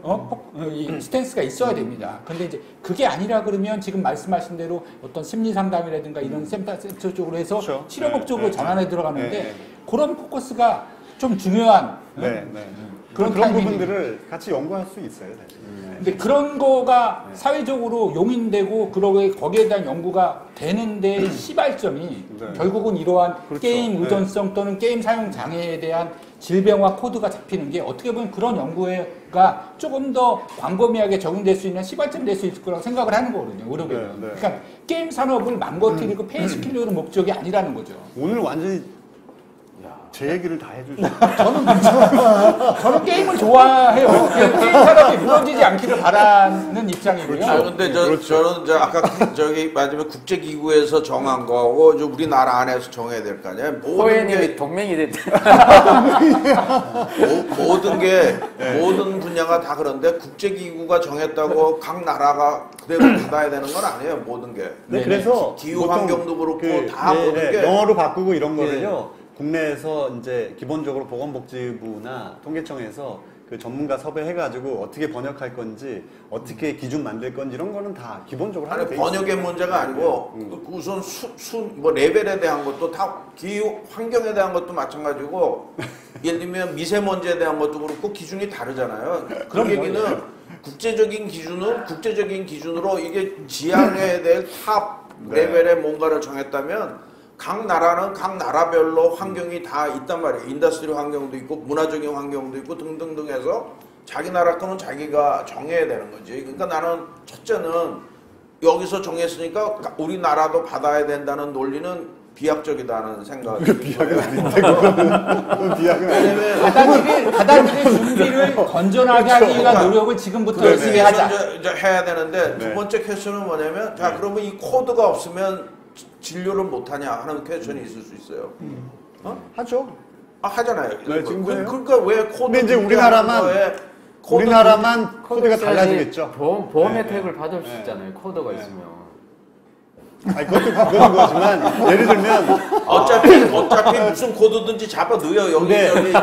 이 스탠스가 있어야 됩니다. 근데 이제 그게 아니라 그러면 지금 말씀하신 대로 어떤 심리 상담이라든가 이런 센터 쪽으로 해서 그렇죠. 치료 네, 목적으로 네, 전환해 네. 들어가는데 네, 네. 그런 포커스가 좀 중요한 네, 네. 그런 그런 타이밍이- 부분들을 같이 연구할 수 있어요, 사실. 근데 그런 거가 사회적으로 용인되고 거기에 대한 연구가 되는데 시발점이 네. 결국은 이러한 그렇죠. 게임 의존성 또는 게임 사용 장애에 대한 질병화 코드가 잡히는 게 어떻게 보면 그런 연구가 조금 더 광범위하게 적용될 수 있는 시발점 될 수 있을 거라고 생각을 하는 거거든요. 의료계는. 네, 네. 그러니까 게임 산업을 망가뜨리고 폐해시키려는 목적이 아니라는 거죠. 오늘 완전히 제 얘기를 다 해주시고. 저는 게임을 좋아해요. 게임 산업이 무너지지 않기를 바라는 입장이고요. 아 근데 저는 아까 저기 마지막에 국제기구에서 정한 거하고 우리나라 안에서 정해야 될 거 아니에요. 호혜님이 동맹이 됐대. 모든 분야가 다 그런데 국제기구가 정했다고 각 나라가 그대로 받아야 되는 건 아니에요. 모든 게. 네, 그래서 기후 보통 환경도 그렇고 다 모든 게 영어로 바꾸고 이런 거를요. 국내에서 이제 기본적으로 보건복지부나 통계청에서 그 전문가 섭외해가지고 어떻게 번역할 건지 어떻게 기준 만들 건지 이런 거는 다 기본적으로 하는 아니 번역의 문제가 아니고 우선 뭐 레벨에 대한 것도 다 기후 환경에 대한 것도 마찬가지고 예를 들면 미세먼지에 대한 것도 그렇고 기준이 다르잖아요. 그런 얘기는 국제적인 기준으로 이게 지향해야 될 탑 레벨의 뭔가를 정했다면 각 나라는 각 나라별로 환경이 다 있단 말이에요. 인더스트리 환경도 있고 문화적인 환경도 있고 등등등 해서 자기 나라 거는 자기가 정해야 되는 거지. 그러니까 나는 첫째는 여기서 정했으니까 우리나라도 받아야 된다는 논리는 비약적이다는 생각이 비약은 아닌데 그건 비약은 아닌데 받아들일 준비를 건전하게 하기 위한 노력을 지금부터 열심히 하자. 이제 해야 되는데 네. 두 번째 퀘스천은 뭐냐면 자 그러면 이 코드가 없으면 진료를 못하냐 하는 퀘스천이 있을 수 있어요. 하죠. 하잖아요. 네, 지금도 해요. 그러니까 왜 코드 근데 이제 우리나라만 코드가 달라지겠죠. 보험 네, 혜택을 네. 받을 수 네. 있잖아요. 코드가 네. 있으면. 아니, 그것도 그거지만 예를 들면 어차피 무슨 코드든지 잡아 넣어요. 여기 네. 여기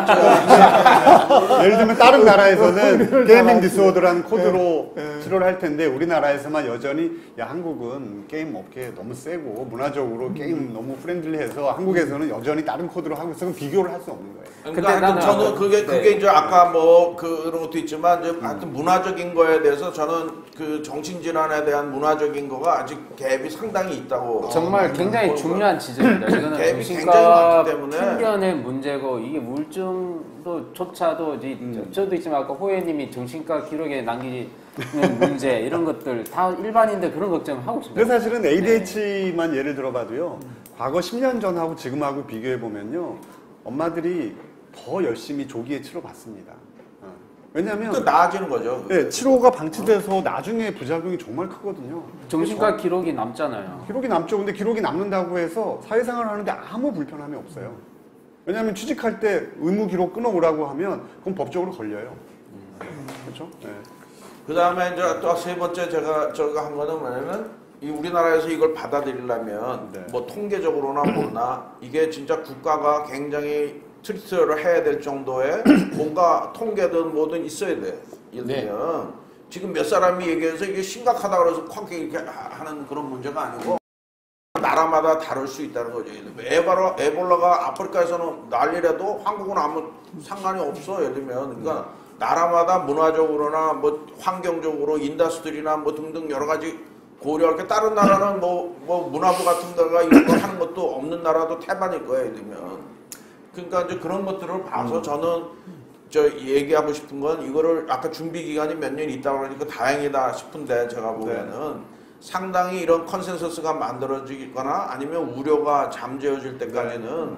예를 들면 다른 나라에서는 게이밍 디스오더라는 코드로 치료를 할 텐데 우리나라에서만 여전히 야 한국은 게임 업계 너무 세고 문화적으로 게임 너무 프렌들리해서 한국에서는 여전히 다른 코드로 하고 있어. 그럼 비교를 할 수 없는 거예요. 그러니까 하여튼 저는 그게 이제 아까 뭐 그런 것도 있지만 이제 하여튼 문화적인 거에 대해서 저는 그 정신질환에 대한 문화적인 거가 아직 갭이 상당히 있다고. 정말 굉장히 중요한 지점입니다. 이거는 갭이 정신과 굉장히 많기 때문에 편견의 문제고 이게 우울증도조차도 이제 저도 있지만 아까 호혜님이 정신과 기록에 남기는 문제 이런 것들 다 일반인들 그런 걱정을 하고 있습니다. 근데 사실은 ADHD만 예를 들어봐도요. 과거 10년 전하고 지금하고 비교해 보면요. 엄마들이 더 열심히 조기에 치료받습니다. 왜냐하면 또 나아지는 거죠. 네, 치료가 방치돼서 나중에 부작용이 정말 크거든요. 정신과 기록이 남잖아요. 기록이 남죠. 근데 기록이 남는다고 해서 사회생활을 하는데 아무 불편함이 없어요. 왜냐하면 취직할 때 의무 기록 끊어오라고 하면 그건 법적으로 걸려요. 그렇죠? 네. 그 다음에 이제 또 세 번째 제가 한 거는 뭐냐면 이 우리나라에서 이걸 받아들이려면 네. 뭐 통계적으로나 뭐나 이게 진짜 국가가 굉장히 트리트를 해야 될 정도의 뭔가 통계든 뭐든 있어야 돼. 예를 들면 지금 몇 사람이 얘기해서 이게 심각하다 그래서 콱 이렇게 하는 그런 문제가 아니고 나라마다 다를 수 있다는 거죠. 에볼라가 아프리카에서는 난리라도 한국은 아무 상관이 없어. 예를 들면 그러니까 나라마다 문화적으로나 뭐 환경적으로 인더스트리나 뭐 등등 여러 가지 고려할 게 다른 나라는 뭐 문화부 같은 데가 이런 거 하는 것도 없는 나라도 태반일 거예요. 예를 들면 그러니까 이제 그런 것들을 봐서 저는 얘기하고 싶은 건 이거를 아까 준비 기간이 몇 년 있다고 그러니까 다행이다 싶은데 제가 보면은 상당히 이런 컨센서스가 만들어지거나 아니면 우려가 잠재워질 때까지는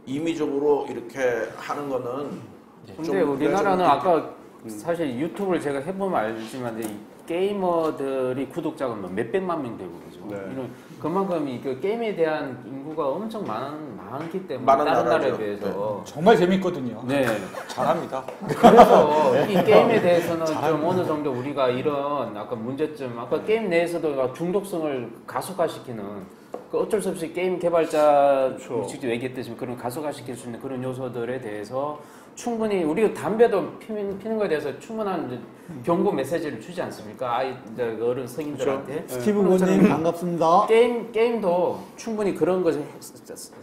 임의적으로 이렇게 하는 거는 근데 우리나라는 아까 사실 유튜브를 제가 해보면 알지만 이 게이머들이 구독자가 몇백만 명 되고 그죠. 이런 그만큼 이 게임에 대한 인구가 엄청 많기 때문에 다른 나라에 비해서 정말 재밌거든요. 네. 잘합니다. 그래서 이 게임에 대해서는 좀 어느 정도 우리가 이런 아까 문제점, 아까 게임 내에서도 중독성을 가속화시키는 그 어쩔 수 없이 게임 개발자 직접 얘기했듯이 그런 가속화시킬 수 있는 그런 요소들에 대해서 충분히 우리가 담배도 피는 거에 대해서 충분한 경고 메시지를 주지 않습니까? 어른 성인들한테. 스티브 고님 반갑습니다. 게임도 충분히 그런 것을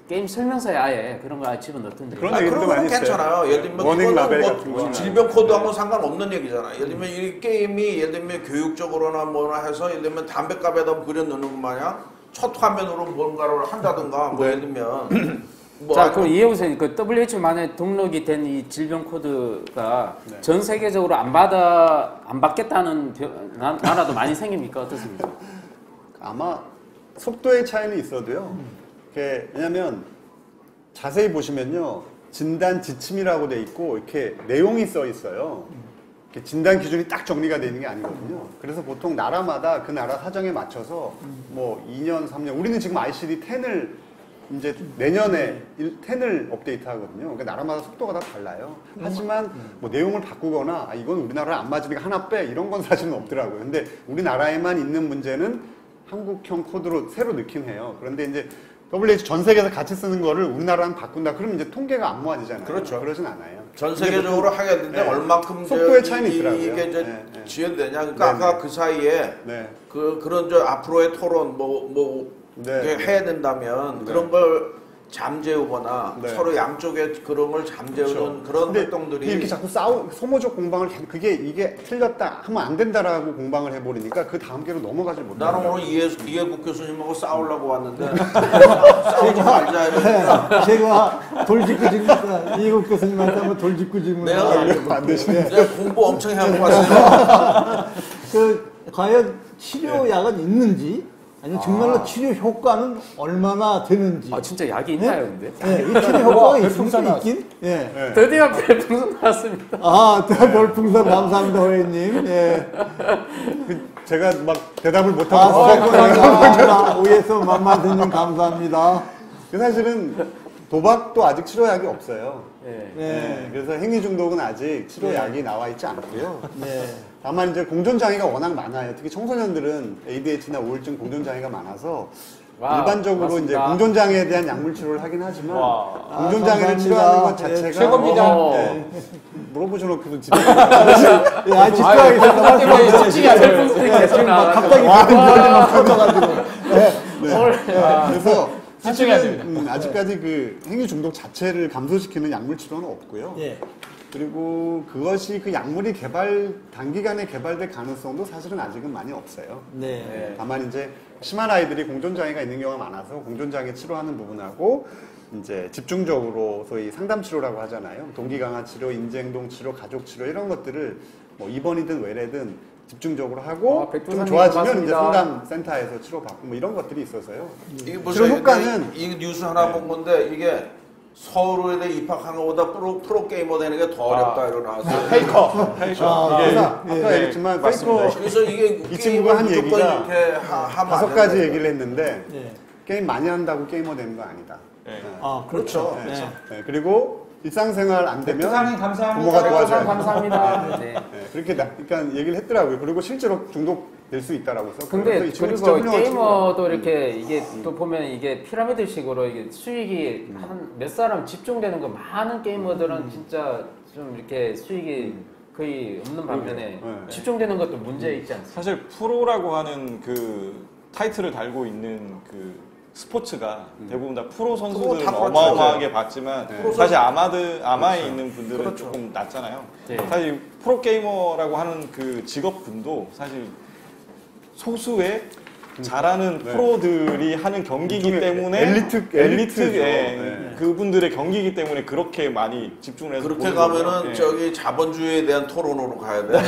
게임 설명서에 아예 그런 거 집어넣던데. 그런 얘기도 많이 있어요. 괜찮아요. 예를 들면 워닝 라벨 같은 뭐 거. 질병 코드하고 상관없는 얘기잖아요. 예를 들면 이 게임이 예를 들면 교육적으로나 뭐나 해서 예를 들면 담배값에다 그려 넣는 것 마냥 첫 화면으로 뭔가를 한다든가 뭐 예를 들면 자, 그럼 이해보세요. 그 WHO만에 등록이 된 이 질병 코드가 전 세계적으로 안 받겠다는 나라도 많이 생깁니까? 어떻습니까? 아마 속도의 차이는 있어도요. 왜냐면 자세히 보시면요. 진단 지침이라고 돼 있고 이렇게 내용이 써 있어요. 이렇게 진단 기준이 딱 정리가 되는 게 아니거든요. 그래서 보통 나라마다 그 나라 사정에 맞춰서 뭐 2년, 3년 우리는 지금 ICD-10을 이제 내년에 10을 업데이트 하거든요. 그러니까 나라마다 속도가 다 달라요. 하지만 뭐 내용을 바꾸거나 이건 우리나라랑 안 맞으니까 하나 빼 이런 건 사실은 없더라고요. 근데 우리나라에만 있는 문제는 한국형 코드로 새로 넣긴 해요. 그런데 이제 WHO 전 세계에서 같이 쓰는 거를 우리나라랑 바꾼다. 그러면 이제 통계가 안 모아지잖아요. 그렇죠. 그러진 않아요. 전 세계적으로 하게 되는데 얼만큼 속도의 차이는 있더라고요. 이게 이제 지연되냐. 그러니까 아까 그 사이에 그런 앞으로의 토론 이게 해야 된다면 그런 걸 잠재우거나 서로 양쪽에 그런 걸 잠재우는 그런 활동들이 이렇게 자꾸 소모적 공방을 이게 틀렸다 하면 안 된다라고 공방을 해버리니까 그 다음 개로 넘어가지 못해요. 나는 오늘 이해국 교수님하고 싸우려고 왔는데 싸우지 말자 이러니까 제가 돌직구 질문 이국 교수님한테 한번 돌직구 질문을 내가 안 되시네. 내가 공부 엄청 해갖고 왔어요. 과연 치료약은 있는지 아니면 정말로 치료 효과는 얼마나 되는지. 진짜 약이 있나요, 근데? 네, 이 치료 효과가 있긴. 드디어 별풍선 나왔습니다. 별풍선 감사합니다, 호혜님. 제가 막 대답을 못하고 감사합니다. 오예서 만만드님 감사합니다. 사실은 도박도 아직 치료약이 없어요. 그래서 행위 중독은 아직 치료약이 나와 있지 않고요. 다만 이제 공존장애가 워낙 많아요. 특히 청소년들은 ADHD나 우울증 공존장애가 많아서 와우, 일반적으로 이제 맞습니다. 공존장애에 대한 약물 치료를 하긴 하지만 와. 공존장애를 감사합니다. 치료하는 것 예, 자체가 최고입니다. 네. 물어보셔놓고도 집에 집중하게 됐다. 집중이 안 돼요. 지금 막 갑자기 가슴이 막 터져가지고. 그래서 집중해야 사실은 됩니다. 아직까지 그 행위 중독 자체를 감소시키는 약물 치료는 없고요. 예. 그리고 그것이 그 약물이 단기간에 개발될 가능성도 사실은 아직은 많이 없어요. 네. 다만 이제 심한 아이들이 공존장애가 있는 경우가 많아서 공존장애 치료하는 부분하고 이제 집중적으로 소위 상담 치료라고 하잖아요. 동기 강화 치료, 인지행동 치료, 가족 치료 이런 것들을 뭐 입원이든 외래든 집중적으로 하고 좀 좋아지면 이제 상담 센터에서 치료받고 뭐 이런 것들이 있어서요. 이게 치료 무슨 효과는 이 뉴스 하나 본 건데 이게 서울에 입학한 것보다 프로 게이머 되는 게 더 어렵다 이러 나왔어요. 페이커. 그래서 아까 네, 얘기했지만 맞습니다. 페이커 그래서 이게 이 친구가 한 무조건 얘기가 이렇게 하면 다섯 안 가지 된다. 얘기를 했는데 예. 게임 많이 한다고 게이머 되는 거 아니다. 네. 아, 그렇죠. 네. 네. 네, 그리고 일상생활 안 되면 부산님 감사합니다. 부모가 도와줘야 감사합니다. 네. 네, 그렇게 그러니까 얘기를 했더라고요. 그리고 실제로 중독될 수 있다라고 해서 근데 이 친구 진짜 그리고 훌륭한 게이머도 이렇게 이게 또 보면 이게 피라미드식으로 이게 수익이 한 몇 사람 집중되는 거 많은 게이머들은 진짜 좀 이렇게 수익이 거의 없는 반면에 네. 집중되는 것도 문제 있지 않습니까? 사실 프로라고 하는 그 타이틀을 달고 있는 그 스포츠가 대부분 다 프로 선수들은 다 그렇죠. 어마어마하게 받지만 네. 사실 아마에 있는 분들은 그렇죠. 조금 낮잖아요. 네. 사실 프로 게이머라고 하는 그 직업군도 사실 소수의 잘하는 네. 프로들이 하는 경기이기 일종의 때문에 엘리트죠. 네. 그분들의 경기이기 때문에 그렇게 많이 집중을 해서 그렇게 보는 가면은 거고요. 네. 저기 자본주의에 대한 토론으로 가야 돼.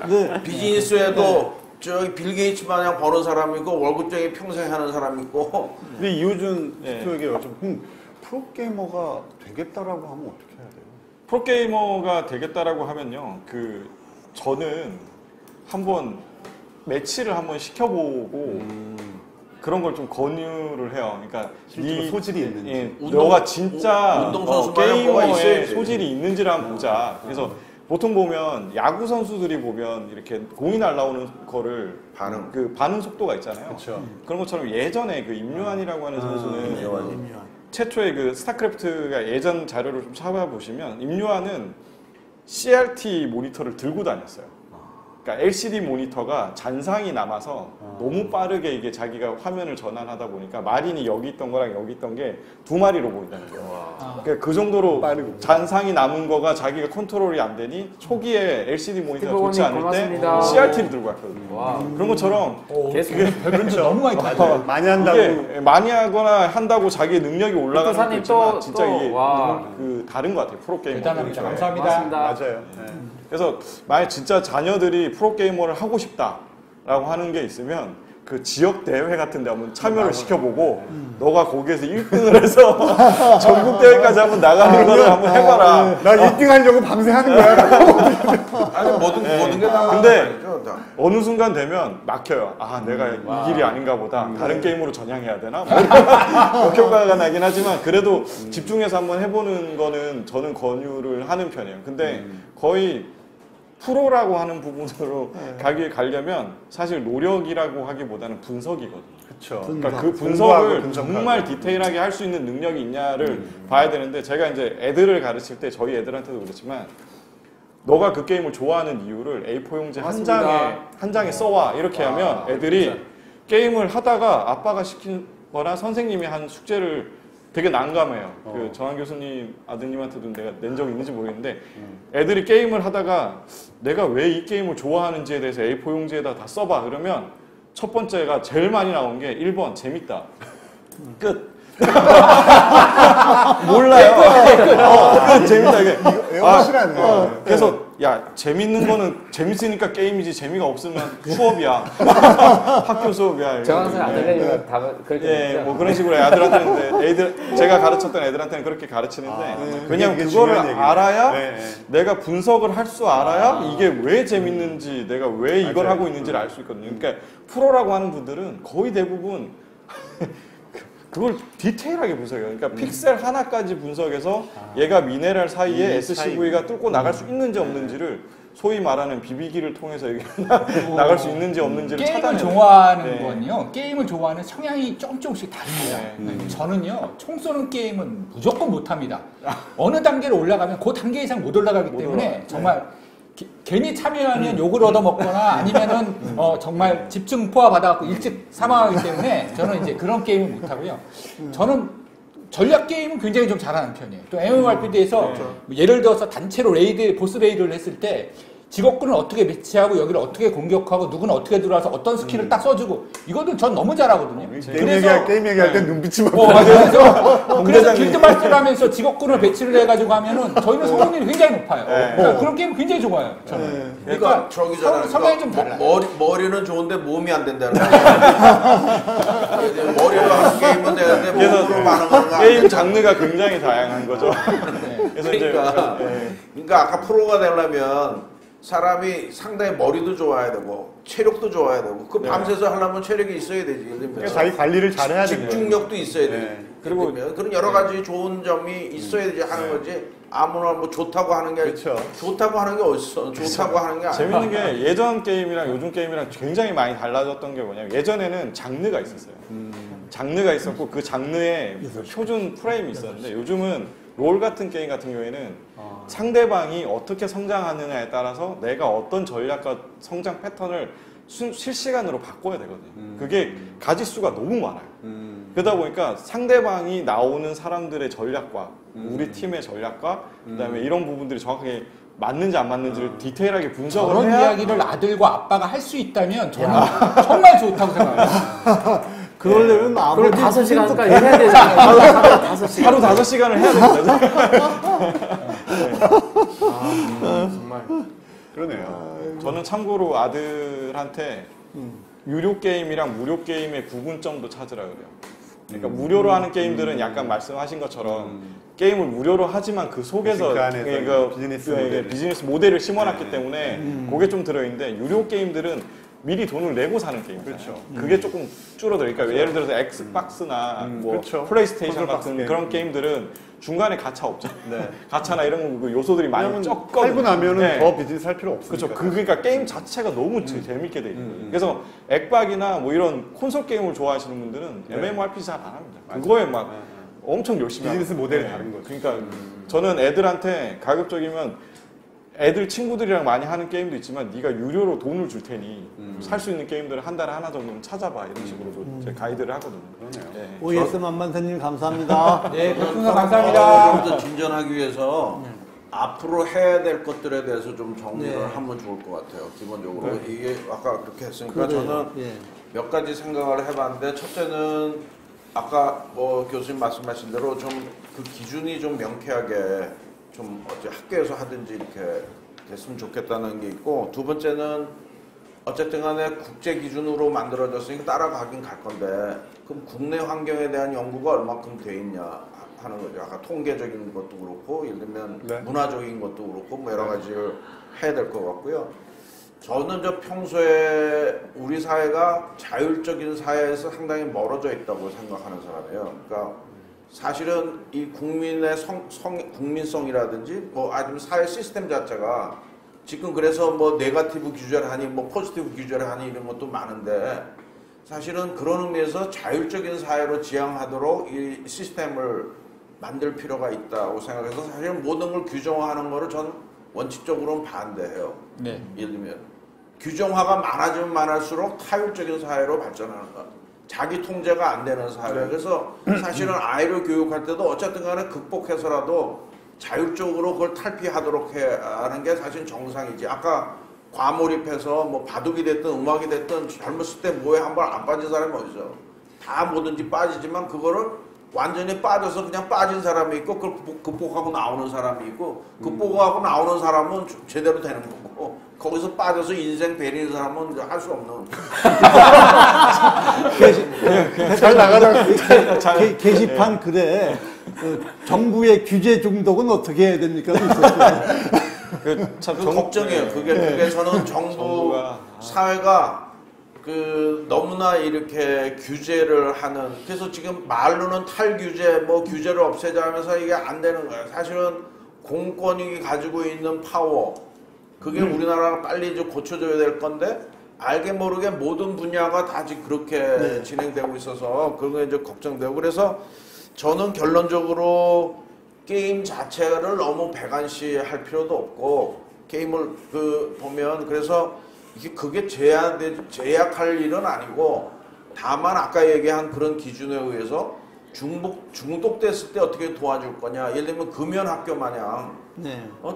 네. 비즈니스에도 저기 빌 게이츠 마냥 버는 사람 있고 월급쟁이 평생 하는 사람 있고. 근데 이호준 네. 대표에게 여쭤보면 프로게이머가 되겠다라고 하면 어떻게 해야 돼요? 프로게이머가 되겠다라고 하면요. 저는 한번 매치를 한번 시켜보고 그런 걸 좀 권유를 해요. 그러니까 실제로 소질이 있는지. 예, 운동- 너가 진짜 운동선수 마냥 뭐가 게이머의 있어야지. 소질이 있는지를 한번 보자. 그래서 보통 보면 야구 선수들이 보면 이렇게 공이 날라오는 거를 반응 속도가 있잖아요. 그렇죠. 그런 것처럼 예전에 그 임요한이라고 하는 선수는 임요한. 최초의 그 스타크래프트가 예전 자료를 좀 찾아보시면 임요한은 CRT 모니터를 들고 다녔어요. 그러니까 LCD 모니터가 잔상이 남아서 너무 빠르게 이게 자기가 화면을 전환하다 보니까 마린이 여기 있던 거랑 여기 있던 게 두 마리로 보인다는 거예요. 그러니까 그 정도로 빠르고. 잔상이 남은 거가 자기가 컨트롤이 안 되니 초기에 LCD 모니터가 좋지 않을 고맙습니다. 때 CRT를 들고 왔거든요. 와. 그런 것처럼 계속 별별 너무 많이 맞아요. 많이 한다고 이게 많이 하거나 한다고 자기의 능력이 올라가는 것도 백두산님 있지만 또- 진짜 또- 이게 와. 다른 것 같아요. 프로게이머. 대단합니다. 네. 감사합니다. 고맙습니다. 맞아요. 네. 그래서 만약 진짜 자녀들이 프로게이머를 하고 싶다라고 하는 게 있으면 그 지역 대회 같은 데 한번 참여를 시켜보고 너가 거기에서 1등을 해서 전국 대회까지 한번 나가는 거를 한번 해봐라. 나 1등 하려고 밤새 하는 거야. 아니 모든 게다. 근데 어느 순간 되면 막혀요. 아 내가 이 길이 아닌가 보다. 다른 게임으로 전향해야 되나? 뭐 이런 역효과가 나긴 하지만 그래도 집중해서 한번 해보는 거는 저는 권유를 하는 편이에요. 근데 거의 프로라고 하는 부분으로 가려면 사실 노력이라고 하기보다는 분석이거든요. 그렇죠. 그러니까 그 공부하고 분석을 분석하고. 정말 디테일하게 할 수 있는 능력이 있냐를 봐야 되는데 제가 이제 애들을 가르칠 때 저희 애들한테도 그렇지만 너가 그 게임을 좋아하는 이유를 A4 용지 맞습니다. 한 장에 써와 이렇게 하면 애들이 게임을 하다가 아빠가 시킨 거나 선생님이 한 숙제를 되게 난감해요. 그 정한 교수님 아드님한테도 내가 낸 적이 있는지 모르겠는데 애들이 게임을 하다가 내가 왜 이 게임을 좋아하는지에 대해서 A4 용지에다 다 써봐 그러면 첫 번째가 제일 많이 나온 게 1번 재밌다. 끝. 몰라요. 끝. 재밌다 이게. 애호시라네. 그래서 야 재밌는 거는 재밌으니까 게임이지 재미가 없으면 수업이야. 학교 수업이야. 정한선 아들내미가 다 그렇게 예, 됐죠. 뭐 그런 식으로 애들한테는 제가 가르쳤던 애들한테는 그렇게 가르치는데 왜냐면 그게 그거를 중요한 얘기예요. 알아야 네, 네. 내가 분석을 할 줄 알아야 이게 왜 재밌는지 내가 왜 이걸 맞아요. 하고 있는지를 알 수 있거든요. 그러니까 프로라고 하는 분들은 거의 대부분 그걸 디테일하게 분석해요. 그러니까 픽셀 하나까지 분석해서 얘가 미네랄 사이에 SCV가 뚫고 나갈 수 있는지 없는지를 소위 말하는 비비기를 통해서 이게 나갈 수 있는지 없는지를 게임을 찾아내는 좋아하는 네. 건요. 게임을 좋아하는 성향이 조금씩 다릅니다. 네. 저는요. 총 쏘는 게임은 무조건 못합니다. 어느 단계로 올라가면 그 단계 이상 못 올라가기 때문에 정말 괜히 참여하면 욕을 얻어먹거나 아니면은 정말 집중 포화 받아갖고 일찍 사망하기 때문에 저는 이제 그런 게임을 못하고요. 저는 전략 게임은 굉장히 좀 잘하는 편이에요. 또 MMORPG에서 예를 들어서 단체로 보스 레이드를 했을 때 직업군을 어떻게 배치하고 여기를 어떻게 공격하고 누구는 어떻게 들어와서 어떤 스킬을 딱 써주고 이거는 전 너무 잘하거든요. 게임 얘기할 때 눈빛이 막 그래서 길드 발전을 하면서 직업군을 배치를 해가지고 하면은 저희는 성공률이 굉장히 높아요. 그러니까 그런 게임 굉장히 좋아요. 저는. 그러니까 저기잖아요. 성향이 좀 달라요. 머리는 좋은데 몸이 안 된다는 거예요. 머리로 하는 게임은 되는데 몸으로 많은 건 게임 장르가 굉장히 다양한 거죠. 그래서 그러니까 아까 프로가 되려면 사람이 상당히 머리도 좋아야 되고 체력도 좋아야 되고 그 밤새서 하려면 체력이 있어야 되지. 그러니까 자기 관리를 잘해야 되죠. 집중력도 있어야 되지. 그리고 그런 여러 가지 좋은 점이 있어야 되지 하는 거지. 아무나 뭐 좋다고 하는 게 좋다고 하는 게 어딨어? 좋다고 하는 게 아니야. 재밌는 게 예전 게임이랑 요즘 게임이랑 굉장히 많이 달라졌던 게 뭐냐면 예전에는 장르가 있었어요. 장르가 있었고 그 장르에 표준 프레임이 있었는데 요즘은 롤 같은 게임 같은 경우에는 상대방이 어떻게 성장하느냐에 따라서 내가 어떤 전략과 성장 패턴을 실시간으로 바꿔야 되거든요. 그게 가지수가 너무 많아요. 그러다 보니까 상대방이 나오는 사람들의 전략과 우리 팀의 전략과 그다음에 이런 부분들이 정확하게 맞는지 안 맞는지를 디테일하게 분석을 저런 해야 이야기를 아들과 아빠가 할 수 있다면 저는 정말 좋다고 생각합니다. 그러려면 그걸 아버지 5시간까지 해야 되잖아요. 5시간. 하루 5시간을 해야 됩니다. 정말. 그러네요. 저는 참고로 아들한테 유료 게임이랑 무료 게임의 구분점도 찾으라 그래요. 그러니까 무료로 하는 게임들은 약간 말씀하신 것처럼 게임을 무료로 하지만 그 속에서 그 안에서 비즈니스 모델을 심어놨기 때문에 그게 좀 들어있는데 유료 게임들은 미리 돈을 내고 사는 게임이잖아요. 그렇죠. 그게 조금 줄어들어요. 그러니까 예를 들어서 엑스박스나 뭐 그렇죠. 플레이스테이션 박스 같은 게임. 그런 게임들은 중간에 가차 없잖아요. 가차나 이런 거 요소들이 많이 적거든요. 팔고 나면은 네. 더 비즈니스 할 필요 없으니까. 그렇죠. 그러니까 게임 자체가 너무 재밌게 돼 있거든요. 그래서 액박이나 뭐 이런 콘솔 게임을 좋아하시는 분들은 MMORPG 잘 안 합니다. 그거에 막 엄청 열심히 비즈니스 하거든요. 모델이 네. 다른 거죠. 그러니까 저는 애들한테 가급적이면 애들 친구들이랑 많이 하는 게임도 있지만 네가 유료로 돈을 줄 테니 살 수 있는 게임들을 한 달에 하나 정도는 찾아봐 이런 식으로 제가 가이드를 하거든요. 그러네요. 네. OS 만만사님 감사합니다. 네, 백승선 감사합니다. 좀 더 진전하기 위해서 앞으로 해야 될 것들에 대해서 좀 정리를 하면 좋을 것 같아요. 기본적으로 이게 아까 그렇게 했으니까 저는 몇 가지 생각을 해봤는데 첫째는 아까 뭐 교수님 말씀하신 대로 좀 그 기준이 좀 명쾌하게 좀 어째 학교에서 하든지 이렇게 됐으면 좋겠다는 게 있고 두 번째는 어쨌든 간에 국제 기준으로 만들어졌으니까 따라가긴 갈 건데 그럼 국내 환경에 대한 연구가 얼마큼 돼 있냐 하는 거죠. 아까 통계적인 것도 그렇고 예를 들면 문화적인 것도 그렇고 뭐 여러 가지를 해야 될 것 같고요. 저는 저 평소에 우리 사회가 자율적인 사회에서 상당히 멀어져 있다고 생각하는 사람이에요. 그러니까 사실은 이 국민의 국민성이라든지 뭐 아니면 사회 시스템 자체가 지금 그래서 뭐 네거티브 규제를 하니 뭐 포지티브 규제를 하니 이런 것도 많은데 사실은 그런 의미에서 자율적인 사회로 지향하도록 이 시스템을 만들 필요가 있다고 생각해서 사실 모든 걸 규정화하는 거를 저는 원칙적으로는 반대해요. 네. 예를 들면 규정화가 많아지면 많을수록 타율적인 사회로 발전하는 거. 자기 통제가 안 되는 사회. 그래서 사실은 아이를 교육할 때도 어쨌든 간에 극복해서라도 자율적으로 그걸 탈피하도록 하는 게 사실 정상이지. 아까 과몰입해서 뭐 바둑이 됐든 음악이 됐든 젊었을 때 뭐에 한 번 안 빠진 사람이 어디서 다 뭐든지 빠지지만 그거를 완전히 빠져서 그냥 빠진 사람이 있고 그걸 극복하고 나오는 사람이 있고 극복하고 나오는 사람은 제대로 되는 거고 거기서 빠져서 인생 베리는 사람은 할 수 없는 잘 나가다 게시판 글에 그 정부의 규제 중독은 어떻게 해야 됩니까? 그 걱정이에요. 그게 저는 정부 사회가 그 너무나 이렇게 규제를 하는 그래서 지금 말로는 탈규제 뭐 규제를 없애자 하면서 이게 안 되는 거예요. 사실은 공권이 가지고 있는 파워 그게 우리나라가 빨리 이제 고쳐져야 될 건데 알게 모르게 모든 분야가 다 지금 그렇게 진행되고 있어서 그게 이제 걱정되고 그래서 저는 결론적으로 게임 자체를 너무 배관시할 필요도 없고 게임을 보면 그래서 그게 제약할 일은 아니고 다만 아까 얘기한 그런 기준에 의해서 중독됐을 때 어떻게 도와줄 거냐. 예를 들면 금연학교 마냥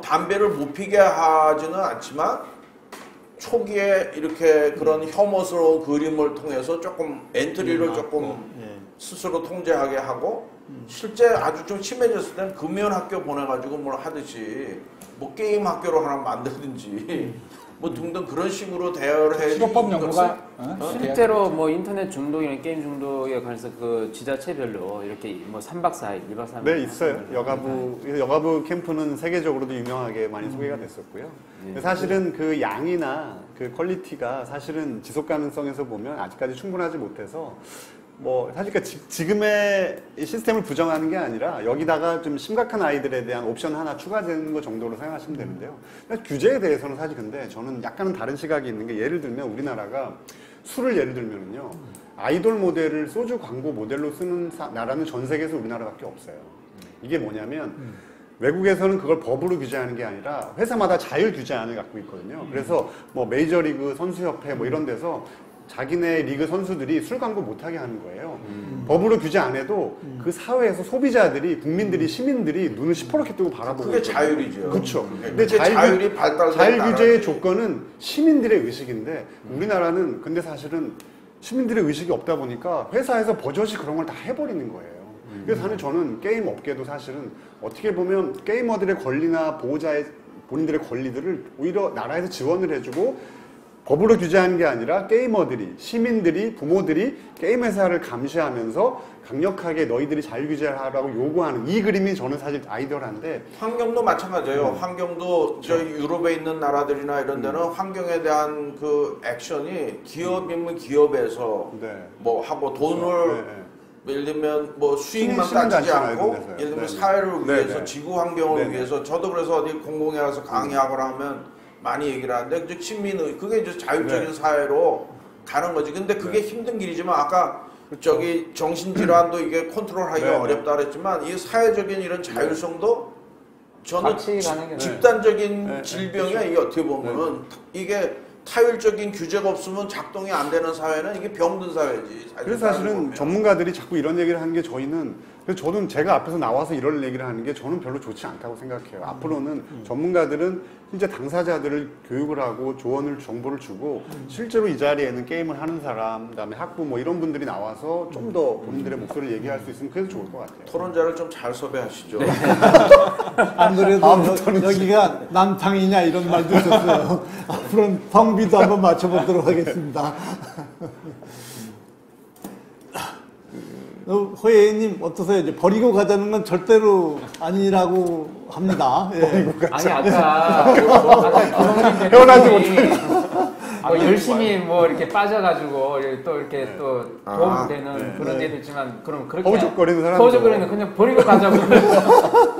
담배를 못 피게 하지는 않지만 초기에 이렇게 그런 혐오스러운 그림을 통해서 조금 엔트리를 조금 스스로 통제하게 하고 실제 아주 좀 심해졌을 때는 금연학교 보내가지고 뭘 하듯이 뭐 게임 학교로 하나 만들든지 뭐 등등 그런 식으로 대화를 해야지. 실효법 연구가 실제로 뭐 인터넷 중독이나 게임 중독에 관해서 그 지자체별로 이렇게 뭐 3박 4일, 2박 3일 네, 있어요. 여가부 캠프는 세계적으로도 유명하게 많이 소개가 됐었고요. 사실은 그 양이나 그 퀄리티가 사실은 지속 가능성에서 보면 아직까지 충분하지 못해서 뭐 사실 지금의 시스템을 부정하는 게 아니라 여기다가 좀 심각한 아이들에 대한 옵션 하나 추가되는 것 정도로 생각하시면 되는데요. 규제에 대해서는 사실 근데 저는 약간은 다른 시각이 있는 게 예를 들면 우리나라가 술을 예를 들면요. 아이돌 모델을 소주 광고 모델로 쓰는 나라는 전 세계에서 우리나라밖에 없어요. 이게 뭐냐면 외국에서는 그걸 법으로 규제하는 게 아니라 회사마다 자율 규제안을 갖고 있거든요. 그래서 뭐 메이저리그 선수협회 뭐 이런 데서 자기네 리그 선수들이 술 광고 못하게 하는 거예요. 법으로 규제 안 해도 그 사회에서 소비자들이, 국민들이, 시민들이 눈을 시퍼렇게 뜨고 바라보고 그게 자율이죠. 그렇죠. 근데 자율이 발달된 자율 규제의 조건은 시민들의 의식인데 우리나라는 근데 사실은 시민들의 의식이 없다 보니까 회사에서 버젓이 그런 걸 다 해버리는 거예요. 그래서 사실 저는 게임 업계도 사실은 어떻게 보면 게이머들의 권리나 보호자의 본인들의 권리들을 오히려 나라에서 지원을 해주고 법으로 규제하는 게 아니라 게이머들이, 시민들이, 부모들이 게임 회사를 감시하면서 강력하게 너희들이 자율규제를 하라고 요구하는 이 그림이 저는 사실 아이디어란데 환경도 마찬가지예요. 환경도 저희 유럽에 있는 나라들이나 이런 데는 환경에 대한 그 액션이 기업이면 기업에서 뭐 하고 돈을 예를 들면 뭐 수익만 따지지 않고 예를 들면 사회를 위해서 지구 환경을 위해서 저도 그래서 어디 공공에 가서 강의하거나 하면 많이 얘기를 하는데 즉 시민의 그게 이제 자율적인 사회로 가는 거지. 근데 그게 힘든 길이지만 아까 저기 정신질환도 이게 컨트롤하기가 어렵다 그랬지만 이 사회적인 이런 자율성도 저는 집단적인 질병이야. 이게 어떻게 보면은 이게 타율적인 규제가 없으면 작동이 안 되는 사회는 이게 병든 사회지. 그래서 사실은 전문가들이 자꾸 이런 얘기를 하는 게 그래서 저는 제가 앞에서 나와서 이런 얘기를 하는 게 저는 별로 좋지 않다고 생각해요. 앞으로는 전문가들은 실제 당사자들을 교육을 하고 조언을, 정보를 주고 실제로 이 자리에는 게임을 하는 사람, 그다음에 학부 뭐 이런 분들이 나와서 좀 더 본인들의 목소리를 얘기할 수 있으면 그래도 좋을 것 같아요. 토론자를 좀 잘 섭외하시죠. 네. 안 그래도 여기가 남탕이냐 이런 말도 있었어요. 앞으로는 방비도 한번 맞춰보도록 하겠습니다. 호예님 어떠세요? 이제 버리고 가자는 건 절대로 아니라고 합니다. 아니 아까 김홍민 대표님이 열심히 뭐 이렇게 빠져가지고 또 이렇게 또 도움되는 그런 데도 있지만 그럼 그렇게 허우적거리는 사람 허우적거리는 그냥 버리고 가자고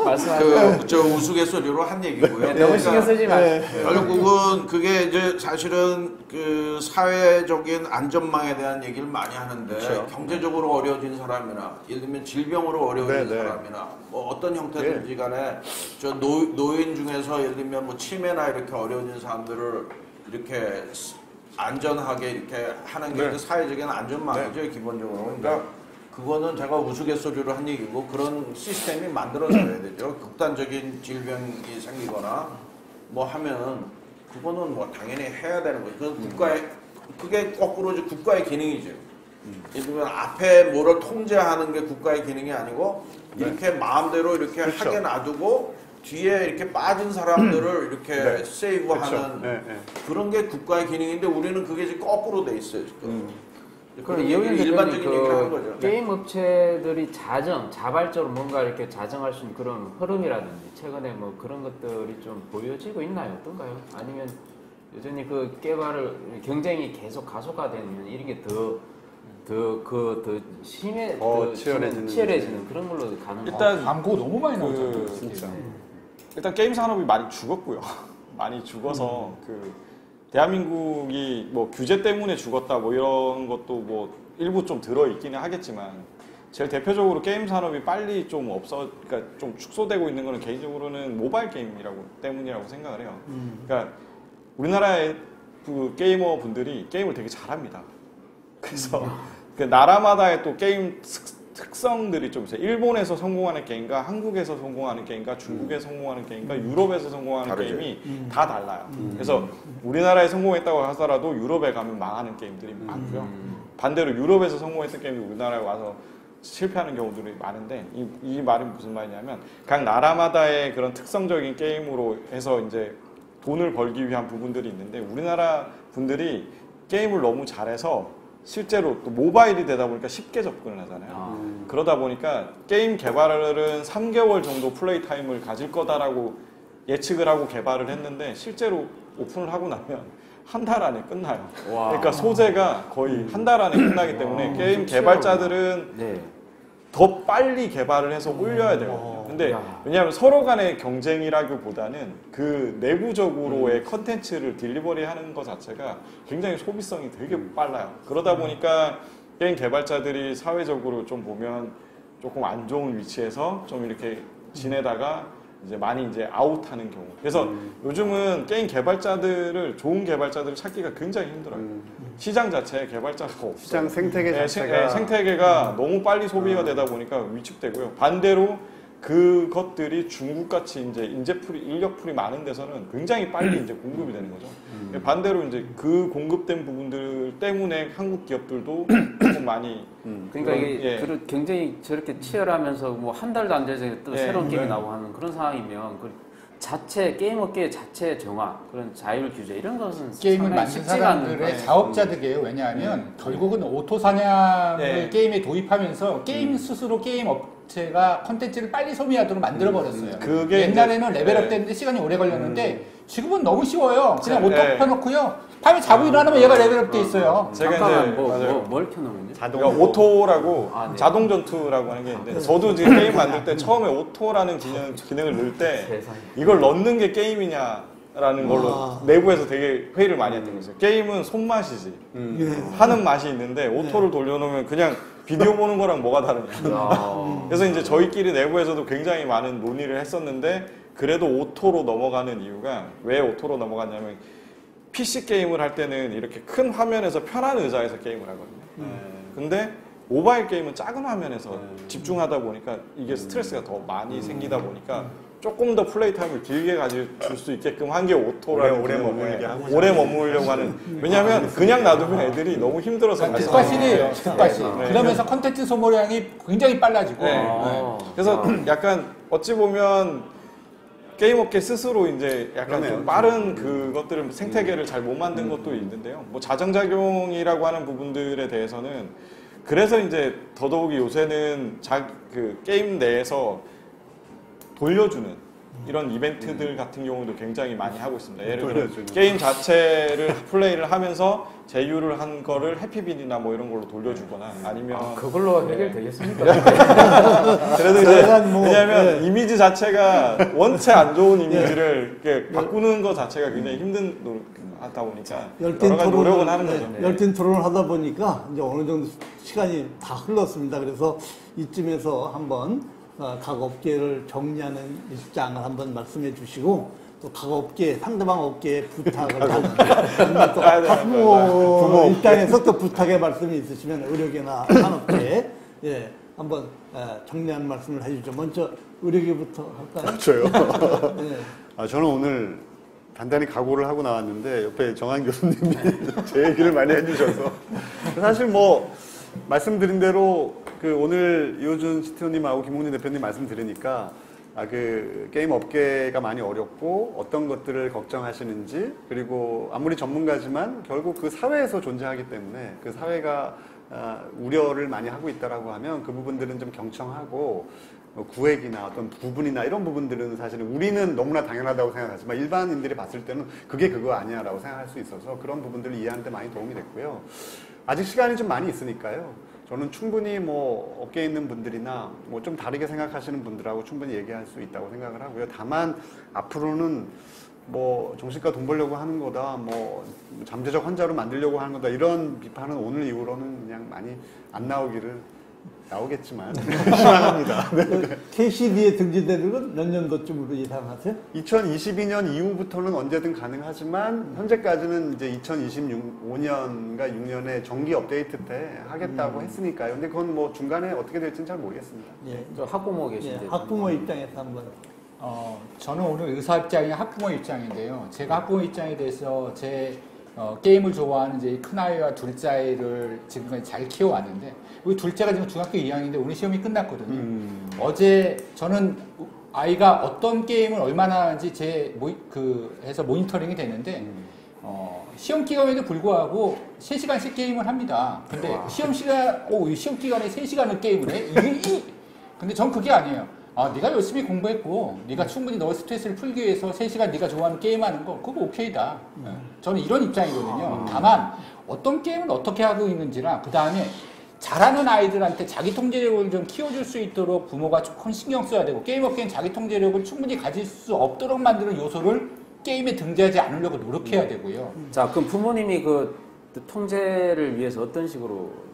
말씀하세요. 저 우스갯소리로 한 얘기고요. 너무 신경 쓰지 마세요. 결국은 그게 이제 사실은 그 사회적인 안전망에 대한 얘기를 많이 하는데 경제적으로 어려워진 사람이나 예를 들면 질병으로 어려워진 사람이나 뭐 어떤 형태든지 간에 저 노인 중에서 예를 들면 뭐 치매나 이렇게 어려워진 사람들을 이렇게 안전하게 이렇게 하는 게 사회적인 안전망이죠 기본적으로. 그러니까 그거는 제가 우스갯소리로 한 얘기고 그런 시스템이 만들어져야 되죠. 극단적인 질병이 생기거나 뭐 하면 그거는 뭐 당연히 해야 되는 거죠. 그건 그게 거꾸로 이제 국가의 기능이죠. 예를 들면 앞에 뭐를 통제하는 게 국가의 기능이 아니고 이렇게 마음대로 이렇게 하게 놔두고 뒤에 이렇게 빠진 사람들을 이렇게 세이브하는 그런 게 국가의 기능인데 우리는 그게 지금 거꾸로 돼 있어요. 지금. 그럼 일반적인 얘기를 하는 거죠. 게임 업체들이 자발적으로 뭔가 이렇게 자정할 수 있는 그런 흐름이라든지 최근에 뭐 그런 것들이 좀 보여지고 있나요? 어떤가요? 아니면 여전히 그 개발을 경쟁이 계속 가속화되면 이런 게 더 치열해지는 그런 걸로 가는 일단 광고 너무 많이 나오잖아요. 진짜. 일단 게임 산업이 많이 죽었고요. 많이 죽어서 그 대한민국이 뭐 규제 때문에 죽었다 뭐 이런 것도 뭐 일부 좀 들어있기는 하겠지만 제일 대표적으로 게임 산업이 빨리 좀 그러니까 좀 축소되고 있는 거는 개인적으로는 모바일 때문이라고 생각을 해요. 그러니까 우리나라의 그 게이머 분들이 게임을 되게 잘합니다. 그래서 그 나라마다의 또 게임 특성들이 좀 있어요. 일본에서 성공하는 게임과 한국에서 성공하는 게임과 중국에서 성공하는 게임과 유럽에서 성공하는 다르죠. 게임이 다 달라요. 그래서 우리나라에 성공했다고 하더라도 유럽에 가면 망하는 게임들이 많고요. 반대로 유럽에서 성공했던 게임이 우리나라에 와서 실패하는 경우들이 많은데 이 말은 무슨 말이냐면 각 나라마다의 그런 특성적인 게임으로 해서 이제 돈을 벌기 위한 부분들이 있는데 우리나라 분들이 게임을 너무 잘해서 실제로 또 모바일이 되다 보니까 쉽게 접근을 하잖아요. 그러다 보니까 게임 개발은 3개월 정도 플레이 타임을 가질 거다라고 예측을 하고 개발을 했는데 실제로 오픈을 하고 나면 한 달 안에 끝나요. 와. 그러니까 소재가 거의 한 달 안에 끝나기 때문에 게임 개발자들은 네. 더 빨리 개발을 해서 올려야 되거든요. 근데 왜냐하면 서로 간의 경쟁이라기보다는 그 내부적으로의 컨텐츠를 딜리버리 하는 것 자체가 굉장히 소비성이 되게 빨라요. 그러다 보니까 게임 개발자들이 사회적으로 좀 보면 조금 안 좋은 위치에서 좀 이렇게 지내다가 이제 많이 이제 아웃하는 경우. 그래서 요즘은 게임 개발자들을 좋은 개발자들을 찾기가 굉장히 힘들어요. 시장 자체에 개발자가 없어요. 시장 생태계 네, 자체가 생태계가 너무 빨리 소비가 되다 보니까 위축되고요. 반대로 그것들이 중국같이 이제 인력풀이 많은 데서는 굉장히 빨리 이제 공급이 되는 거죠. 반대로 이제 그 공급된 부분들 때문에 한국 기업들도 조금 많이 그러니까 이게 굉장히 저렇게 치열하면서 뭐 한 달도 안 돼서 또 새로운 게임이 나오고 하는 그런 상황이면 게임 업계 자체 정화, 그런 자율 규제 이런 것은 게임을 만든 쉽지가 않은 사람들의 거예요. 자업자득이에요. 왜냐하면 결국은 오토 사냥을 게임에 도입하면서 게임 스스로 게임 업체가 컨텐츠를 빨리 소비하도록 만들어 버렸어요. 그게 옛날에는 레벨업 되는데 시간이 오래 걸렸는데 지금은 너무 쉬워요. 그냥 오토 켜놓고요. 밤에 자고 일어나면 얘가 레벨업 돼 있어요. 제가 잠깐만 이제 뭘 켜놓으면요? 그러니까 오토라고 네. 자동 전투라고 하는 게 있는데 저도 지금 게임 만들 때 처음에 오토라는 기능을 넣을 때 세상에. 이걸 넣는 게 게임이냐라는 걸로 내부에서 되게 회의를 많이 했던 거죠. 게임은 손맛이지 하는 맛이 있는데 오토를 돌려놓으면 그냥 비디오 보는 거랑 뭐가 다르냐. 그래서 이제 저희끼리 내부에서도 굉장히 많은 논의를 했었는데 그래도 오토로 넘어가는 이유가 왜 오토로 넘어갔냐면 PC 게임을 할 때는 이렇게 큰 화면에서 편한 의자에서 게임을 하거든요. 근데 모바일 게임은 작은 화면에서 집중하다 보니까 이게 스트레스가 더 많이 생기다 보니까 조금 더 플레이 타임을 길게 가질 수 있게끔 한 게 오토라는 오래 머물게 하고 오래 머물려고 하는. 왜냐하면 그냥 놔두면 애들이 너무 힘들어서 득과실이에요. 득과실. 그러면서 컨텐츠 소모량이 굉장히 빨라지고. 그래서 약간 어찌 보면 게임업계 스스로 이제 약간 좀 빠른 그것들을 생태계를 잘 못 만든 것도 있는데요. 뭐 자정작용이라고 하는 부분들에 대해서는 그래서 이제 더더욱이 요새는 그 게임 내에서 돌려주는 이런 이벤트들 같은 경우도 굉장히 많이 하고 있습니다. 예를 들어 게임 자체를 플레이를 하면서 제휴를 한 거를 해피빈이나 뭐 이런 걸로 돌려주거나 아니면 그걸로 해결되겠습니까? 그래도 이제 왜냐하면 이미지 자체가 원체 안 좋은 이미지를 이렇게 바꾸는 것 자체가 굉장히 힘든 하다 보니까 여러 가지 노력은 하는 거죠. 열띤 토론을 하다 보니까 이제 어느 정도 시간이 다 흘렀습니다. 그래서 이쯤에서 한번 각 업계를 정리하는 입장을 한번 말씀해 주시고 또 각 업계, 상대방 업계에 부탁을 하는 또 학부모 입장에서 또 부탁의 말씀이 있으시면 의료계나 산업계 한번 정리하는 말씀을 해주죠. 먼저 의료계부터 할까요? 저요? 네. 저는 오늘 단단히 각오를 하고 나왔는데 옆에 정한 교수님이 제 얘기를 많이 해주셔서 사실 뭐 말씀드린 대로 그 오늘 이호준 CTO님하고 김홍진 대표님 말씀 들으니까 그 게임 업계가 많이 어렵고 어떤 것들을 걱정하시는지 그리고 아무리 전문가지만 결국 그 사회에서 존재하기 때문에 그 사회가 우려를 많이 하고 있다라고 하면 그 부분들은 좀 경청하고 구획이나 어떤 부분이나 이런 부분들은 사실은 우리는 너무나 당연하다고 생각하지만 일반인들이 봤을 때는 그게 그거 아니야라고 생각할 수 있어서 그런 부분들을 이해하는 데 많이 도움이 됐고요. 아직 시간이 좀 많이 있으니까요. 저는 충분히 뭐 업계에 있는 분들이나 뭐 좀 다르게 생각하시는 분들하고 충분히 얘기할 수 있다고 생각을 하고요. 다만 앞으로는 뭐 정신과 돈 벌려고 하는 거다, 뭐 잠재적 환자로 만들려고 하는 거다 이런 비판은 오늘 이후로는 그냥 많이 안 나오겠지만 희망합니다. KCD에 등재되는 건 몇 년도쯤으로 예상하세요? 2022년 이후부터는 언제든 가능하지만 현재까지는 이제 2025년과 6년에 정기 업데이트 때 하겠다고 했으니까요. 근데 그건 뭐 중간에 어떻게 될지는 잘 모르겠습니다. 예. 저 학부모 계신데. 학부모 입장에서 한번. 저는 오늘 의사 입장이 학부모 입장인데요. 제가 학부모 입장에 대해서 제 게임을 좋아하는 이제 큰아이와 둘째아이를 지금까지 잘 키워왔는데, 우리 둘째가 지금 중학교 2학년인데 오늘 시험이 끝났거든요. 어제 저는 아이가 어떤 게임을 얼마나 하는지 해서 모니터링이 됐는데, 시험 기간에도 불구하고 3시간씩 게임을 합니다. 근데 시험 기간에 3시간을 게임을 해? 근데 전 그게 아니에요. 네가 열심히 공부했고, 네가 충분히 너의 스트레스를 풀기 위해서 3시간 네가 좋아하는 게임하는 거, 그거 오케이다. 저는 이런 입장이거든요. 다만 어떤 게임을 어떻게 하고 있는지랑, 그 다음에 잘하는 아이들한테 자기 통제력을 좀 키워줄 수 있도록 부모가 조금 신경 써야 되고, 게임 업계는 자기 통제력을 충분히 가질 수 없도록 만드는 요소를 게임에 등재하지 않으려고 노력해야 되고요. 자, 그럼 부모님이 그 통제를 위해서 어떤 식으로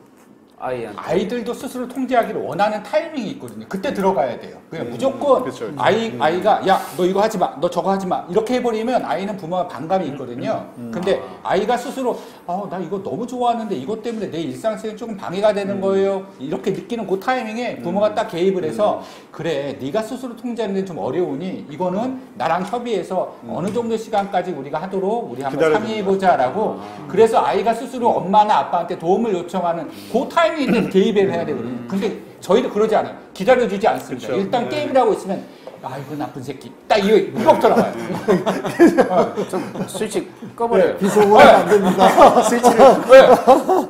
아이들도 스스로 통제하기를 원하는 타이밍이 있거든요. 그때 들어가야 돼요. 그냥 무조건 그렇죠. 아이가 야, 너 이거 하지 마, 너 저거 하지 마 이렇게 해버리면 아이는 부모가 반감이 있거든요. 근데 아이가 스스로 나 이거 너무 좋아하는데 이것 때문에 내 일상생활 조금 방해가 되는 거예요. 이렇게 느끼는 그 타이밍에 부모가 딱 개입을 해서 그래, 네가 스스로 통제하는 데 좀 어려우니 이거는 나랑 협의해서 어느 정도 시간까지 우리가 하도록 우리 한번 상의해보자라고. 그래서 아이가 스스로 엄마나 아빠한테 도움을 요청하는 그 타이밍에 대해서 개입을 해야 되거든요. 근데 저희도 그러지 않아요. 기다려주지 않습니다. 그쵸. 일단 게임을 하고 있으면 이거 나쁜 새끼. 딱 이거부터 나와요. 좀 스위치 꺼버려요. 비속어는 안 됩니다. 스위치를.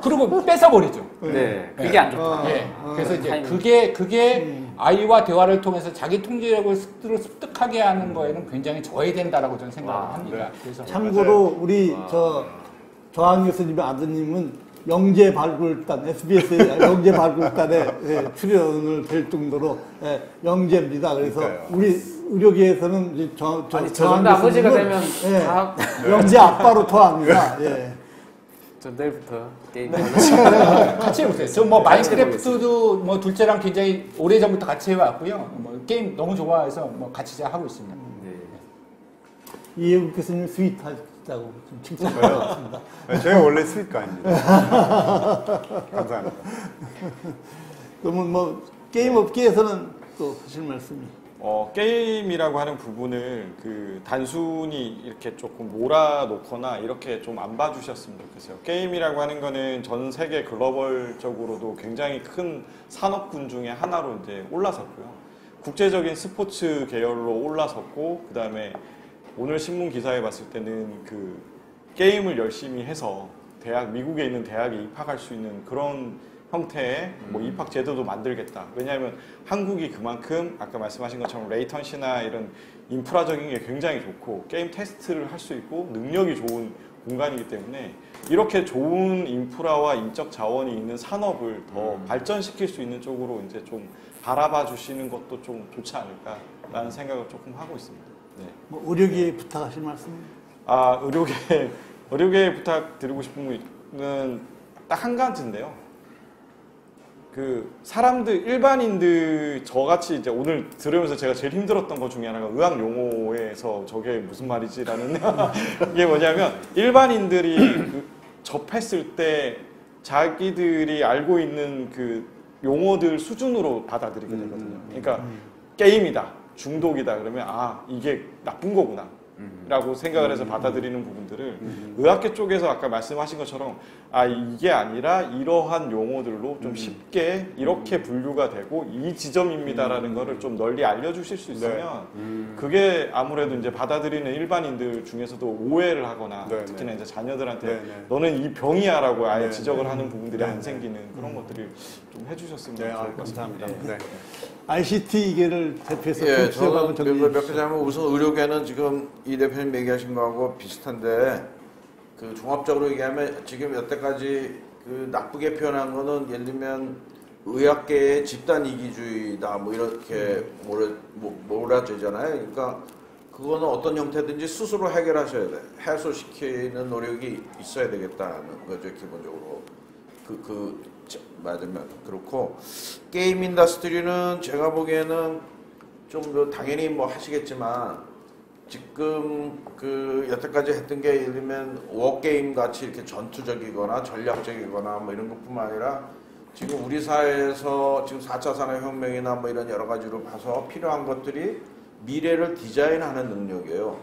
그리고 뺏어버리죠. 네, 그게 안 좋다. 그래서 이제 타이밍. 그게 아이와 대화를 통해서 자기 통제력을 습득하게 하는 거에는 굉장히 저해된다라고 저는 생각을 합니다. 그래서 참고로 우리 저항 교수님의 아드님은 영재발굴단, SBS의 영재발굴단에 출연을 될 정도로 영재입니다. 그래서 우리 의료계에서는 이제 아니, 저 정도 아버지가 되면 다 영재 아빠로 토합니다. 저 내일부터 게임 같이 해보세요. 저 뭐 마인크래프트도 뭐 둘째랑 굉장히 오래 전부터 같이 해왔고요. 뭐 게임 너무 좋아해서 뭐 같이 하고 있습니다. 이혜국 교수님 스윗하다고 좀 칭찬을 받았습니다. 제가 원래 스윗가입니다. 감사합니다. 그러면 뭐 게임 업계에서는 또 하실 말씀이? 게임이라고 하는 부분을 단순히 이렇게 조금 몰아놓거나 이렇게 좀 안 봐주셨으면 좋겠어요. 게임이라고 하는 거는 전 세계 글로벌적으로도 굉장히 큰 산업군 중에 하나로 이제 올라섰고요. 국제적인 스포츠 계열로 올라섰고, 그 다음에 오늘 신문 기사에 봤을 때는 게임을 열심히 해서 미국에 있는 대학에 입학할 수 있는 그런 형태의 입학 제도도 만들겠다. 왜냐하면 한국이 그만큼 아까 말씀하신 것처럼 레이턴시나 이런 인프라적인 게 굉장히 좋고 게임 테스트를 할 수 있고 능력이 좋은 공간이기 때문에 이렇게 좋은 인프라와 인적 자원이 있는 산업을 더 발전시킬 수 있는 쪽으로 이제 좀 바라봐 주시는 것도 좀 좋지 않을까라는 생각을 조금 하고 있습니다. 네. 뭐 의료계에 부탁하실 말씀이? 의료계에 부탁드리고 싶은 거는 딱 한 가지인데요. 일반인들, 저같이 이제 오늘 들으면서 제가 제일 힘들었던 것 중에 하나가 의학 용어에서 저게 무슨 말이지라는 이게 뭐냐면, 일반인들이 접했을 때 자기들이 알고 있는 용어들 수준으로 받아들이게 되거든요. 그러니까 게임이다, 중독이다 그러면 이게 나쁜 거구나 라고 생각을 해서 받아들이는 부분들을 의학계 쪽에서 아까 말씀하신 것처럼 이게 아니라 이러한 용어들로 좀 쉽게 이렇게 분류가 되고 이 지점입니다라는 거를 좀 널리 알려주실 수 있으면 그게 아무래도 이제 받아들이는 일반인들 중에서도 오해를 하거나 특히나 이제 자녀들한테 너는 이 병이야라고 아예 지적을 하는 부분들이 안 생기는 그런 것들을 좀 해주셨으면 좋을 것 같습니다. ICT계를 대표해서 저는 몇 가지 하면 우선 의료계는 지금 이 대표님 얘기하신 거하고 비슷한데 종합적으로 얘기하면 지금 여태까지 나쁘게 표현한 거는 예를 들면 의학계의 집단 이기주의다 뭐 이렇게 몰아주잖아요. 그러니까 그거는 어떤 형태든지 스스로 해결하셔야 돼. 해소시키는 노력이 있어야 되겠다는 거죠, 기본적으로. 맞으면 그렇고, 게임 인더스트리는 제가 보기에는 좀 당연히 뭐 하시겠지만, 지금 여태까지 했던 게 예를 들면 워게임 같이 이렇게 전투적이거나 전략적이거나 뭐 이런 것뿐만 아니라 지금 우리 사회에서 지금 4차 산업혁명이나 뭐 이런 여러 가지로 봐서 필요한 것들이 미래를 디자인하는 능력이에요.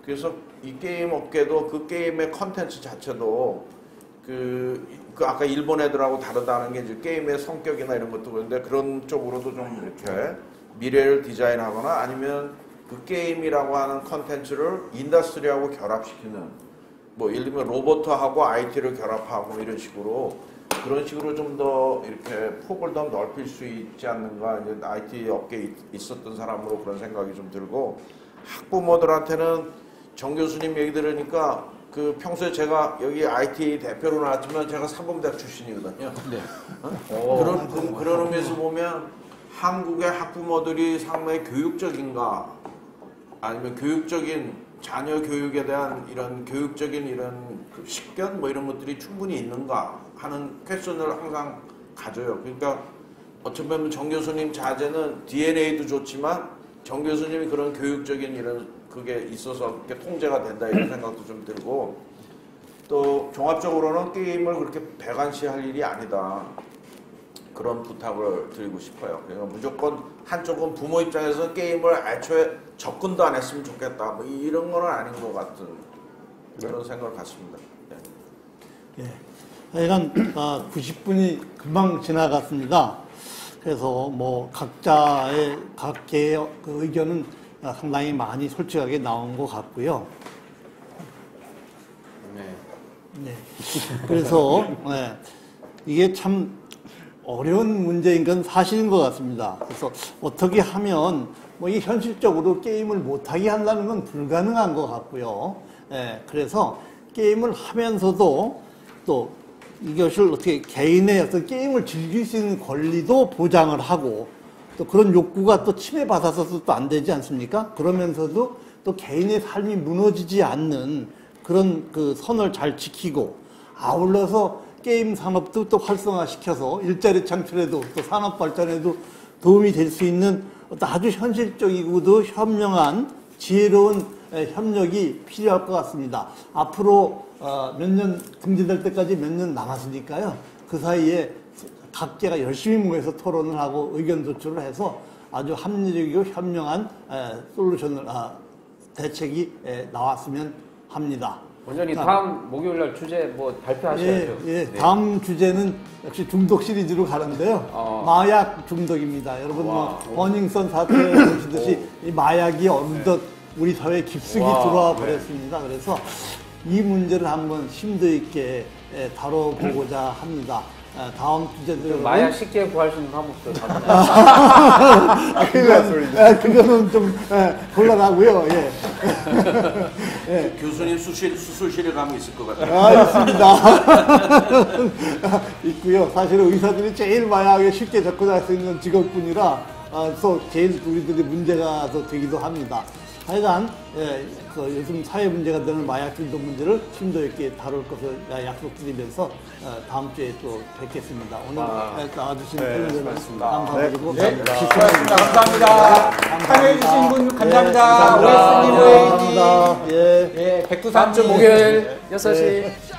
그래서 이 게임 업계도 그 게임의 컨텐츠 자체도 그 아까 일본 애들하고 다르다는 게 이제 게임의 성격이나 이런 것도 그런데 그런 쪽으로도 좀 이렇게 미래를 디자인하거나 아니면 그 게임이라고 하는 컨텐츠를 인더스트리하고 결합시키는 뭐 예를 들면 로봇하고 IT를 결합하고 이런 식으로 그런 식으로 좀 더 이렇게 폭을 더 넓힐 수 있지 않는가 이제 IT 업계에 있었던 사람으로 그런 생각이 좀 들고 학부모들한테는 정 교수님 얘기 들으니까 그 평소에 제가 여기 IT 대표로 나왔지만 제가 사범대학 출신이거든요. 네. 그런 의미에서 보면 한국의 학부모들이 상당히 교육적인가 아니면 교육적인 자녀 교육에 대한 이런 교육적인 이런 그 식견 뭐 이런 것들이 충분히 있는가 하는 퀘스천을 항상 가져요. 그러니까 어쩌면 정 교수님 자제는 DNA도 좋지만 정 교수님이 그런 교육적인 이런 그게 있어서 그렇게 통제가 된다 이런 생각도 좀 들고 또 종합적으로는 게임을 그렇게 배관시할 일이 아니다. 그런 부탁을 드리고 싶어요. 그러니까 무조건 한쪽은 부모 입장에서 게임을 애초에 접근도 안 했으면 좋겠다. 뭐 이런 건 아닌 것 같은 그런 생각을 갖습니다. 예. 하여간 90분이 금방 지나갔습니다. 그래서 뭐 각자의 각계의 그 의견은 상당히 많이 솔직하게 나온 것 같고요. 네. 네. 그래서 네. 이게 참 어려운 문제인 건 사실인 것 같습니다. 그래서 어떻게 하면 뭐 이 현실적으로 게임을 못하게 한다는 건 불가능한 것 같고요. 예, 그래서 게임을 하면서도 또 이것을 어떻게 개인의 어떤 게임을 즐길 수 있는 권리도 보장을 하고 또 그런 욕구가 또 침해받아서도 또 안 되지 않습니까? 그러면서도 또 개인의 삶이 무너지지 않는 그런 그 선을 잘 지키고 아울러서 게임 산업도 또 활성화시켜서 일자리 창출에도 또 산업 발전에도 도움이 될 수 있는 어떤 아주 현실적이고도 현명한 지혜로운 협력이 필요할 것 같습니다. 앞으로 몇 년 등재될 때까지 몇 년 남았으니까요. 그 사이에 각계가 열심히 모여서 토론을 하고 의견 도출을 해서 아주 합리적이고 현명한 솔루션을 대책이 나왔으면 합니다. 원장님 다음 목요일 날 주제 뭐 발표하셔야죠. 예, 다음 주제는 역시 중독 시리즈로 가는데요. 마약 중독입니다. 여러분 뭐 버닝썬 사태 보시듯이 이 마약이 어느덧 우리 사회에 깊숙이 들어와 버렸습니다. 그래서 이 문제를 한번 심도 있게 다뤄보고자 합니다. 다음 주제들은 마약 쉽게 구할 수 있는 방법도 그거는 좀 곤란하고요. 예. 예. 교수님 수술실에 가면 있을 것 같아요. 있습니다. 있고요. 사실은 의사들이 제일 마약에 쉽게 접근할 수 있는 직업군이라 또 제일 우리들이 문제가 더 되기도 합니다. 하여간 그 요즘 사회 문제가 되는 마약 중독 문제를 심도 있게 다룰 것을 약속드리면서 다음 주에 또 뵙겠습니다. 오늘 나와주신 팬분들 감사드리고 감사합니다. 참여해주신 분 감사합니다. 오해스님, 오해님, 백두산 다음 주 목요일 6시.